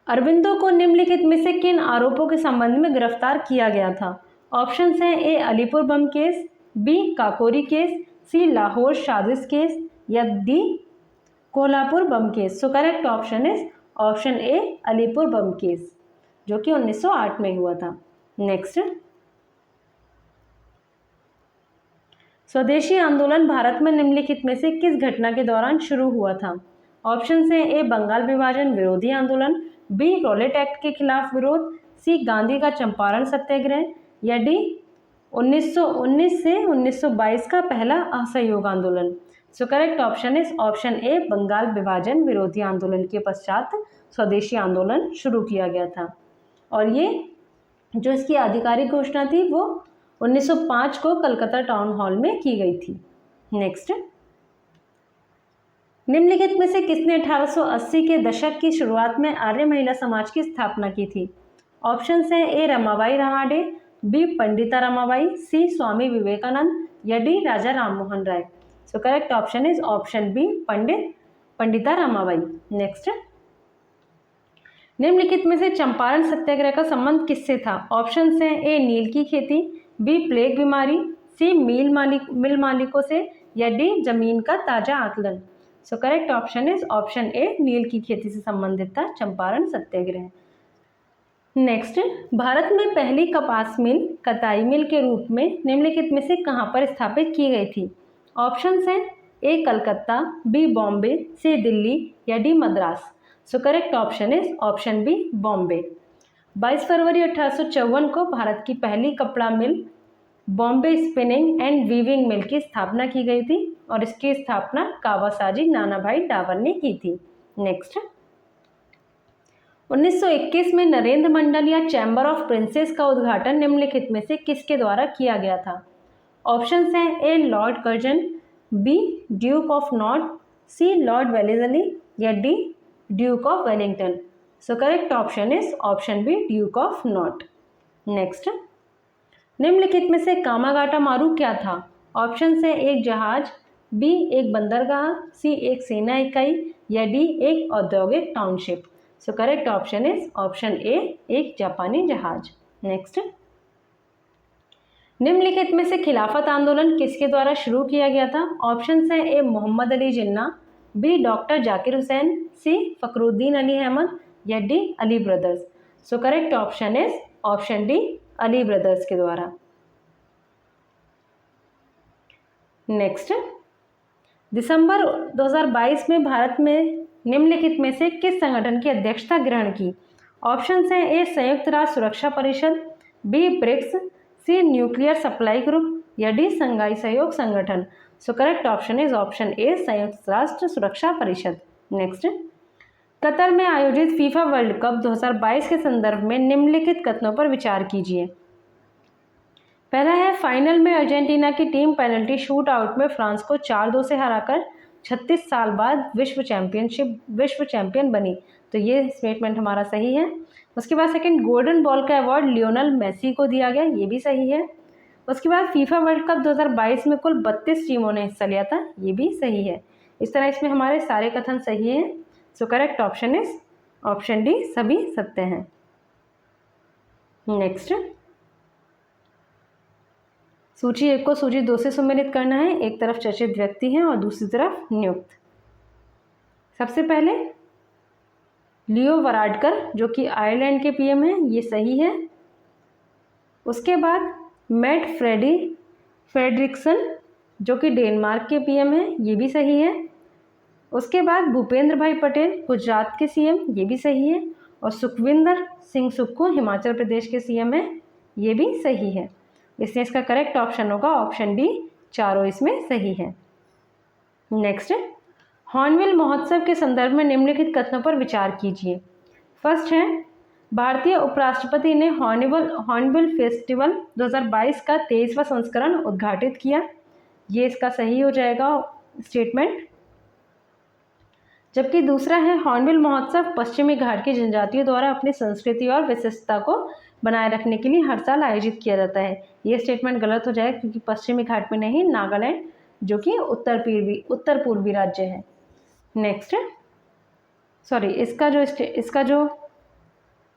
अरबिंदो को निम्नलिखित में से किन आरोपों के संबंध में गिरफ्तार किया गया था? ऑप्शन हैं ए अलीपुर बम केस, बी काकोरी केस, सी लाहौर साजिश केस या D Kolhapur bomb case. So correct option is option A, Alipur bomb case, जो कि 1908 में हुआ था। नेक्स्ट, स्वदेशी आंदोलन भारत में निम्नलिखित में से किस घटना के दौरान शुरू हुआ था? ऑप्शन हैं ए बंगाल विभाजन विरोधी आंदोलन, बी रॉलेट एक्ट के खिलाफ विरोध, सी गांधी का चंपारण सत्याग्रह या डी 1919 से 1922 का पहला असहयोग आंदोलन। So correct option is option A, Bengal विभाजन विरोधी आंदोलन के पश्चात स्वदेशी आंदोलन शुरू किया गया था। और ये जो इसकी आधिकारिक घोषणा थी वो 1905 को कलकत्ता टाउन हॉल में की गई थी। नेक्स्ट, निम्नलिखित में से किसने 1880 के दशक की शुरुआत में आर्य महिला समाज की स्थापना की थी? ऑप्शन हैं ए रमाबाई रानाडे, बी पंडिता रमाबाई, सी स्वामी विवेकानंद या D Raja Rammohan Roy. So correct option is option B, Pandita Ramabai. Next, निम्नलिखित में से चंपारण सत्याग्रह का संबंध किससे था? ऑप्शन हैं ए नील की खेती, बी प्लेग बीमारी, सी मिल मालिकों से या डी जमीन का ताजा आकलन। So correct option is option A, नील की खेती से संबंधित था चंपारण सत्याग्रह। नेक्स्ट, भारत में पहली कपास मिल कताई मिल के रूप में निम्नलिखित में से कहाँ पर स्थापित की गई थी? ऑप्शन हैं A Calcutta, B Bombay, C Delhi या D Madras. So correct option is option B, Bombay. 22 फरवरी 1854 को भारत की पहली कपड़ा mill Bombay spinning and weaving mill की स्थापना की गई थी और इसकी स्थापना कावासाजी नानाभाई डावर ने की थी। नेक्स्ट, 1921 में नरेंद्र मंडल या चैम्बर ऑफ प्रिंसेस का उद्घाटन निम्नलिखित में से किसके द्वारा किया गया था? ऑप्शन हैं A Lord Curzon, B Duke of North, C Lord Wellesley या D Duke of Wellington. So correct option is option B, Duke of North. Next, निम्नलिखित में से कामागाटा मारू क्या था? ऑप्शन हैं एक जहाज, बी एक बंदरगाह, सी एक सेना इकाई या डी एक औद्योगिक township. So correct option is option ए, एक जापानी जहाज। नेक्स्ट, निम्नलिखित में से खिलाफत आंदोलन किसके द्वारा शुरू किया गया था? ऑप्शन हैं A Mohammad Ali Jinnah, B doctor Zakir Hussain, सी फखरुद्दीन अली अहमद या D Ali brothers. So correct option is option D, Ali brothers के द्वारा। नेक्स्ट, दिसंबर 2022 में भारत में निम्नलिखित में से किस संगठन की अध्यक्षता ग्रहण की? ऑप्शन हैं ए संयुक्त राष्ट्र सुरक्षा परिषद, बी ब्रिक्स, सी न्यूक्लियर सप्लाई ग्रुप या डी संघाई सहयोग संगठन। सो करेक्ट ऑप्शन इज ऑप्शन ए, संयुक्त राष्ट्र सुरक्षा परिषद। नेक्स्ट, कतर में आयोजित फीफा वर्ल्ड कप 2022 के संदर्भ में निम्नलिखित कथनों पर विचार कीजिए। पहला है, फाइनल में अर्जेंटीना की टीम पेनल्टी शूट आउट में फ्रांस को 4-2 से हराकर 36 साल बाद विश्व चैंपियन बनी। तो ये स्टेटमेंट हमारा सही है। उसके बाद सेकंड, गोल्डन बॉल का अवार्ड लियोनेल मेसी को दिया गया, ये भी सही है। उसके बाद फीफा वर्ल्ड कप 2022 में कुल 32 टीमों ने हिस्सा लिया था, ये भी सही है। इस तरह इसमें हमारे सारे कथन सही हैं। So correct option is option D, सभी सत्य हैं। नेक्स्ट, सूची 1 को सूची 2 से सम्मिलित करना है। एक तरफ चर्चित व्यक्ति हैं और दूसरी तरफ नियुक्त। सबसे पहले लियो वराडकर जो कि आयरलैंड के पीएम हैं, ये सही है। उसके बाद मैट फ्रेडरिक्सन जो कि डेनमार्क के पीएम हैं, ये भी सही है। उसके बाद भूपेंद्र भाई पटेल गुजरात के सीएम, ये भी सही है। और सुखविंदर सिंह सुक्खू हिमाचल प्रदेश के सीएम हैं, ये भी सही है। इसलिए इसका करेक्ट ऑप्शन होगा ऑप्शन डी, चारों इसमें सही है। नेक्स्ट, हॉर्नबिल महोत्सव के संदर्भ में निम्नलिखित कथनों पर विचार कीजिए। फर्स्ट है, भारतीय उपराष्ट्रपति ने हॉर्नबिल फेस्टिवल 2022 का 23वां संस्करण उद्घाटित किया, ये इसका सही हो जाएगा स्टेटमेंट। जबकि दूसरा है, हॉर्नबिल महोत्सव पश्चिमी घाट की जनजातियों द्वारा अपनी संस्कृति और विशिष्टता को बनाए रखने के लिए हर साल आयोजित किया जाता है, ये स्टेटमेंट गलत हो जाएगा क्योंकि पश्चिमी घाट में नहीं, नागालैंड जो कि उत्तर पूर्वी राज्य है। नेक्स्ट, इसका जो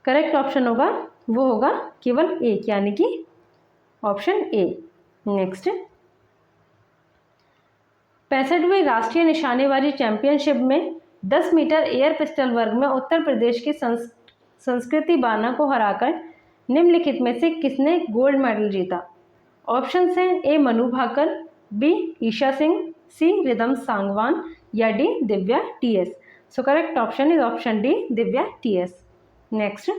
करेक्ट ऑप्शन होगा वो होगा केवल एक, यानी कि ऑप्शन ए। नेक्स्ट, 65वीं राष्ट्रीय निशानेबाजी चैंपियनशिप में 10 मीटर एयर पिस्टल वर्ग में उत्तर प्रदेश की संस्कृति बाना को हराकर निम्नलिखित में से किसने गोल्ड मेडल जीता। ऑप्शंस हैं, A Manu Bhaker, B Esha Singh, C Rhythm Sangwan या D Divya TS. So correct option is option D, Divya TS. Next,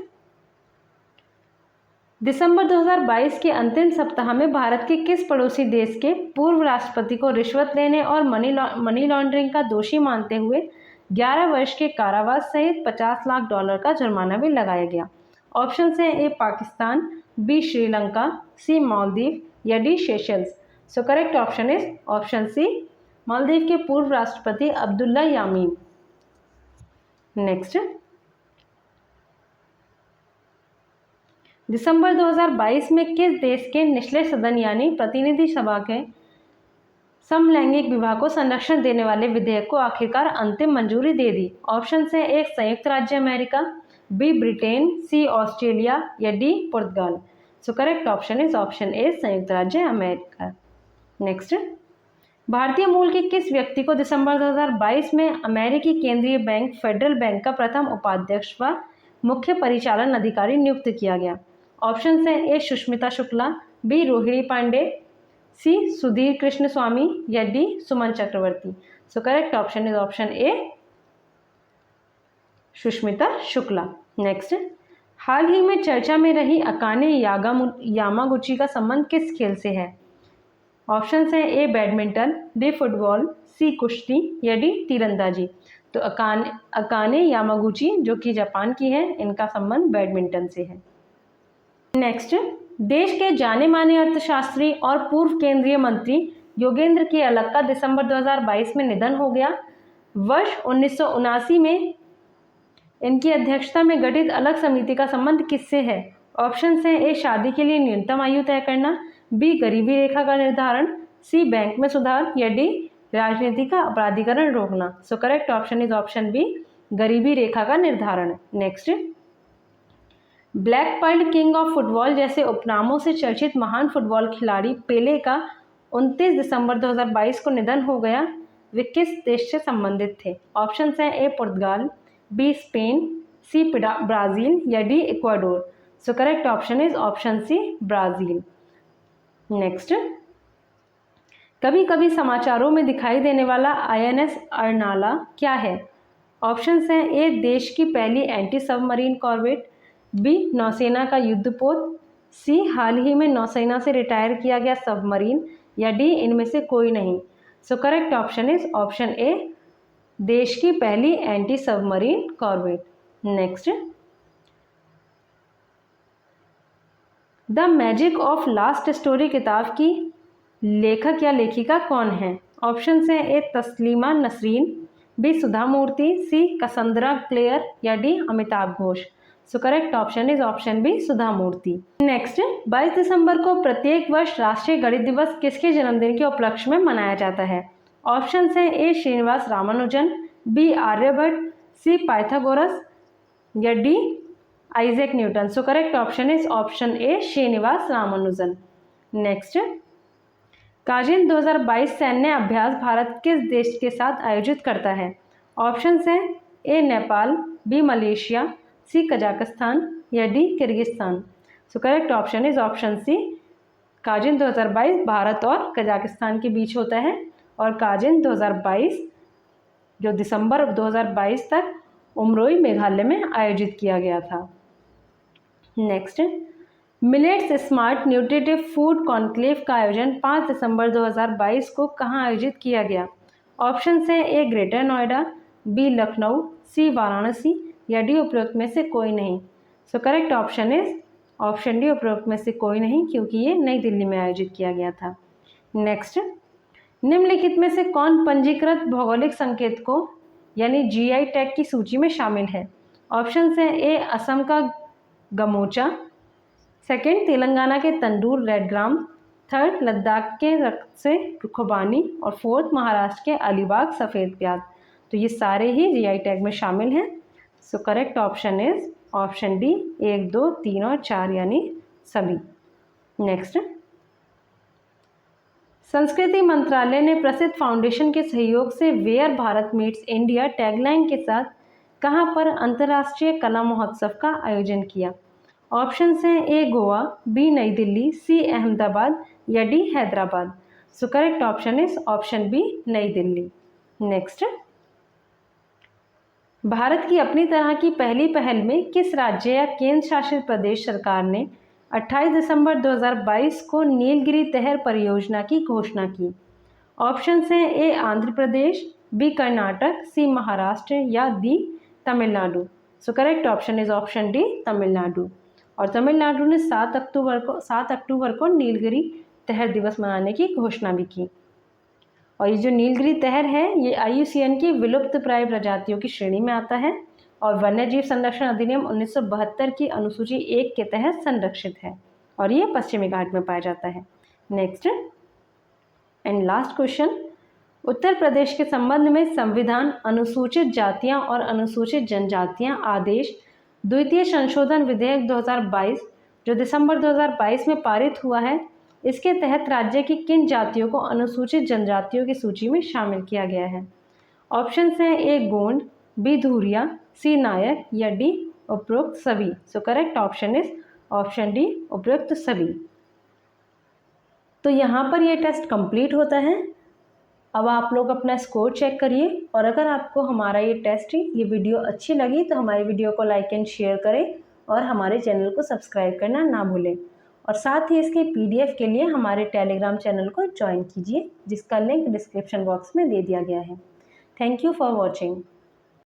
दिसंबर 2022 के अंतिम सप्ताह में भारत के किस पड़ोसी देश के पूर्व राष्ट्रपति को रिश्वत लेने और मनी लॉन्ड्रिंग का दोषी मानते हुए 11 वर्ष के कारावास सहित $50 लाख का जुर्माना भी लगाया गया। ऑप्शन हैं, A Pakistan, B Sri Lanka, C Maldives या D Seychelles. So correct option is option C, Maldives के पूर्व राष्ट्रपति अब्दुल्ला यामीन। नेक्स्ट, दिसंबर 2022 में किस देश के निचले सदन यानी प्रतिनिधि सभा के समलैंगिक विवाह को संरक्षण देने वाले विधेयक को आखिरकार अंतिम मंजूरी दे दी। ऑप्शन है, ए संयुक्त राज्य अमेरिका, बी ब्रिटेन, सी ऑस्ट्रेलिया या D Portugal. So correct option is option ए, संयुक्त राज्य अमेरिका। नेक्स्ट, भारतीय मूल के किस व्यक्ति को दिसंबर 2022 में अमेरिकी केंद्रीय बैंक फेडरल बैंक का प्रथम उपाध्यक्ष व मुख्य परिचालन अधिकारी नियुक्त किया गया। ऑप्शन हैं, A Sushmita Shukla, B Rohini Pandey, C Sudhir Krishna Swami या D Suman Chakraborty. So correct option is option A, Sushmita Shukla. Next, हाल ही में चर्चा में रही अकाने यामागुची का संबंध किस खेल से है। ऑप्शन हैं, ए बैडमिंटन, बी फुटबॉल, सी कुश्ती या डी तीरंदाजी। तो अकाने यामागुची जो कि जापान की है, इनका संबंध बैडमिंटन से है। नेक्स्ट, देश के जाने माने अर्थशास्त्री और पूर्व केंद्रीय मंत्री योगेंद्र के अलग का दिसंबर 2022 में निधन हो गया। वर्ष 1979 में इनकी अध्यक्षता में गठित अलग समिति का संबंध किससे है। ऑप्शन हैं, ए शादी के लिए न्यूनतम आयु तय करना, बी गरीबी रेखा का निर्धारण, सी बैंक में सुधार या डी राजनीति का अपराधीकरण रोकना। So correct option is option B, गरीबी रेखा का निर्धारण। Next, black pearl king of football जैसे उपनामों से चर्चित महान फुटबॉल खिलाड़ी पेले का 29 दिसंबर 2022 को निधन हो गया। वे किस देश से संबंधित थे। ऑप्शन हैं, A Portugal, B Spain, C Brazil या D Ecuador. So correct option is option C, Brazil. Next, कभी कभी समाचारों में दिखाई देने वाला INS अर्नाला क्या है। ऑप्शन हैं, ए देश की पहली एंटी सबमरीन कॉर्वेट, बी नौसेना का युद्धपोत, सी हाल ही में नौसेना से रिटायर किया गया सबमरीन या डी इनमें से कोई नहीं। So correct option is option A, देश की पहली anti submarine corvette. Next, the magic of last story किताब की लेखक या लेखिका कौन है? ऑप्शन है A Taslima Nasrin, B Sudha Murty, C Cassandra Clare या D Amitav Ghosh. So correct option is option B Sudha Murty. Next, 22 दिसंबर को प्रत्येक वर्ष राष्ट्रीय गणित दिवस किसके जन्मदिन के उपलक्ष्य में मनाया जाता है? ऑप्शन है A Srinivasa Ramanujan, B Aryabhata, C Pythagoras या D Isaac Newton. So correct option is option A Srinivasa Ramanujan. Next, Kazind 2022 सैन्य अभ्यास भारत किस देश के साथ आयोजित करता है? ऑप्शन है A Nepal, B Malaysia, C Kazakhstan या D Kyrgyzstan. So correct option is option C, Kazind 2022 Bharat और कजाकिस्तान के बीच होता है और काजिन 2022 जो दिसंबर 2022 तक उमरोई मेघालय में आयोजित किया गया था। Next, millets smart nutritive food conclave का आयोजन 5 दिसंबर 2022 को कहाँ आयोजित किया गया? ऑप्शन है ए ग्रेटर नोएडा, बी लखनऊ, सी वाराणसी या डी उपरोक्त में से कोई नहीं। So correct option is option D उपरोक्त में से कोई नहीं, क्योंकि ये नई दिल्ली में आयोजित किया गया था। नेक्स्ट, निम्नलिखित में से कौन पंजीकृत भौगोलिक संकेत को यानी जीआई टैग की सूची में शामिल है? ऑप्शन है ए असम का गमोचा, सेकंड तेलंगाना के तंदूर रेड ग्राम, थर्ड लद्दाख के रक्त से खुबानी और फोर्थ महाराष्ट्र के अलीबाग सफ़ेद प्याज। तो ये सारे ही जीआई टैग में शामिल हैं। So correct option is option D 1, 2, 3 और 4 यानी सभी। नेक्स्ट, संस्कृति मंत्रालय ने प्रसिद्ध फाउंडेशन के सहयोग से where Bharat meets India tagline के साथ कहाँ पर अंतर्राष्ट्रीय कला महोत्सव का आयोजन किया? ऑप्शन हैं ए गोवा, बी नई दिल्ली, सी अहमदाबाद या D Hyderabad. So correct option is option B Nai Delhi. Next, Bharat की अपनी तरह की पहली पहल में किस राज्य या केंद्र शासित प्रदेश सरकार ने 28 दिसंबर 2022 को नीलगिरी तहर परियोजना की घोषणा की? ऑप्शन हैं ए आंध्र प्रदेश, बी कर्नाटक, सी महाराष्ट्र या D Tamil Nadu. So correct option is option D Tamil Nadu. और तमिलनाडु ने 7 अक्टूबर को नीलगिरी तहर दिवस मनाने की घोषणा भी की। और ये जो नीलगिरी तहर है ये IUCN की विलुप्त प्राय प्रजातियों की श्रेणी में आता है और वन्यजीव संरक्षण अधिनियम 1972 की अनुसूची 1 के तहत संरक्षित है और ये पश्चिमी घाट में पाया जाता है। नेक्स्ट एंड लास्ट क्वेश्चन, उत्तर प्रदेश के संबंध में संविधान अनुसूचित जातियां और अनुसूचित जनजातियां आदेश द्वितीय संशोधन विधेयक 2022 जो दिसंबर 2022 में पारित हुआ है, इसके तहत राज्य की किन जातियों को अनुसूचित जनजातियों की सूची में शामिल किया गया है? ऑप्शन हैं ए गोंड, बी धूरिया, सी नायक या डी उपरोक्त सभी। So correct option is option D उपरोक्त सभी। तो यहाँ पर ये टेस्ट कंप्लीट होता है। अब आप लोग अपना स्कोर चेक करिए और अगर आपको हमारा ये टेस्ट ये वीडियो अच्छी लगी तो हमारी वीडियो को लाइक एंड शेयर करें और हमारे चैनल को सब्सक्राइब करना ना भूलें और साथ ही इसके PDF के लिए हमारे टेलीग्राम चैनल को ज्वाइन कीजिए जिसका लिंक डिस्क्रिप्शन बॉक्स में दे दिया गया है। Thank you for watching.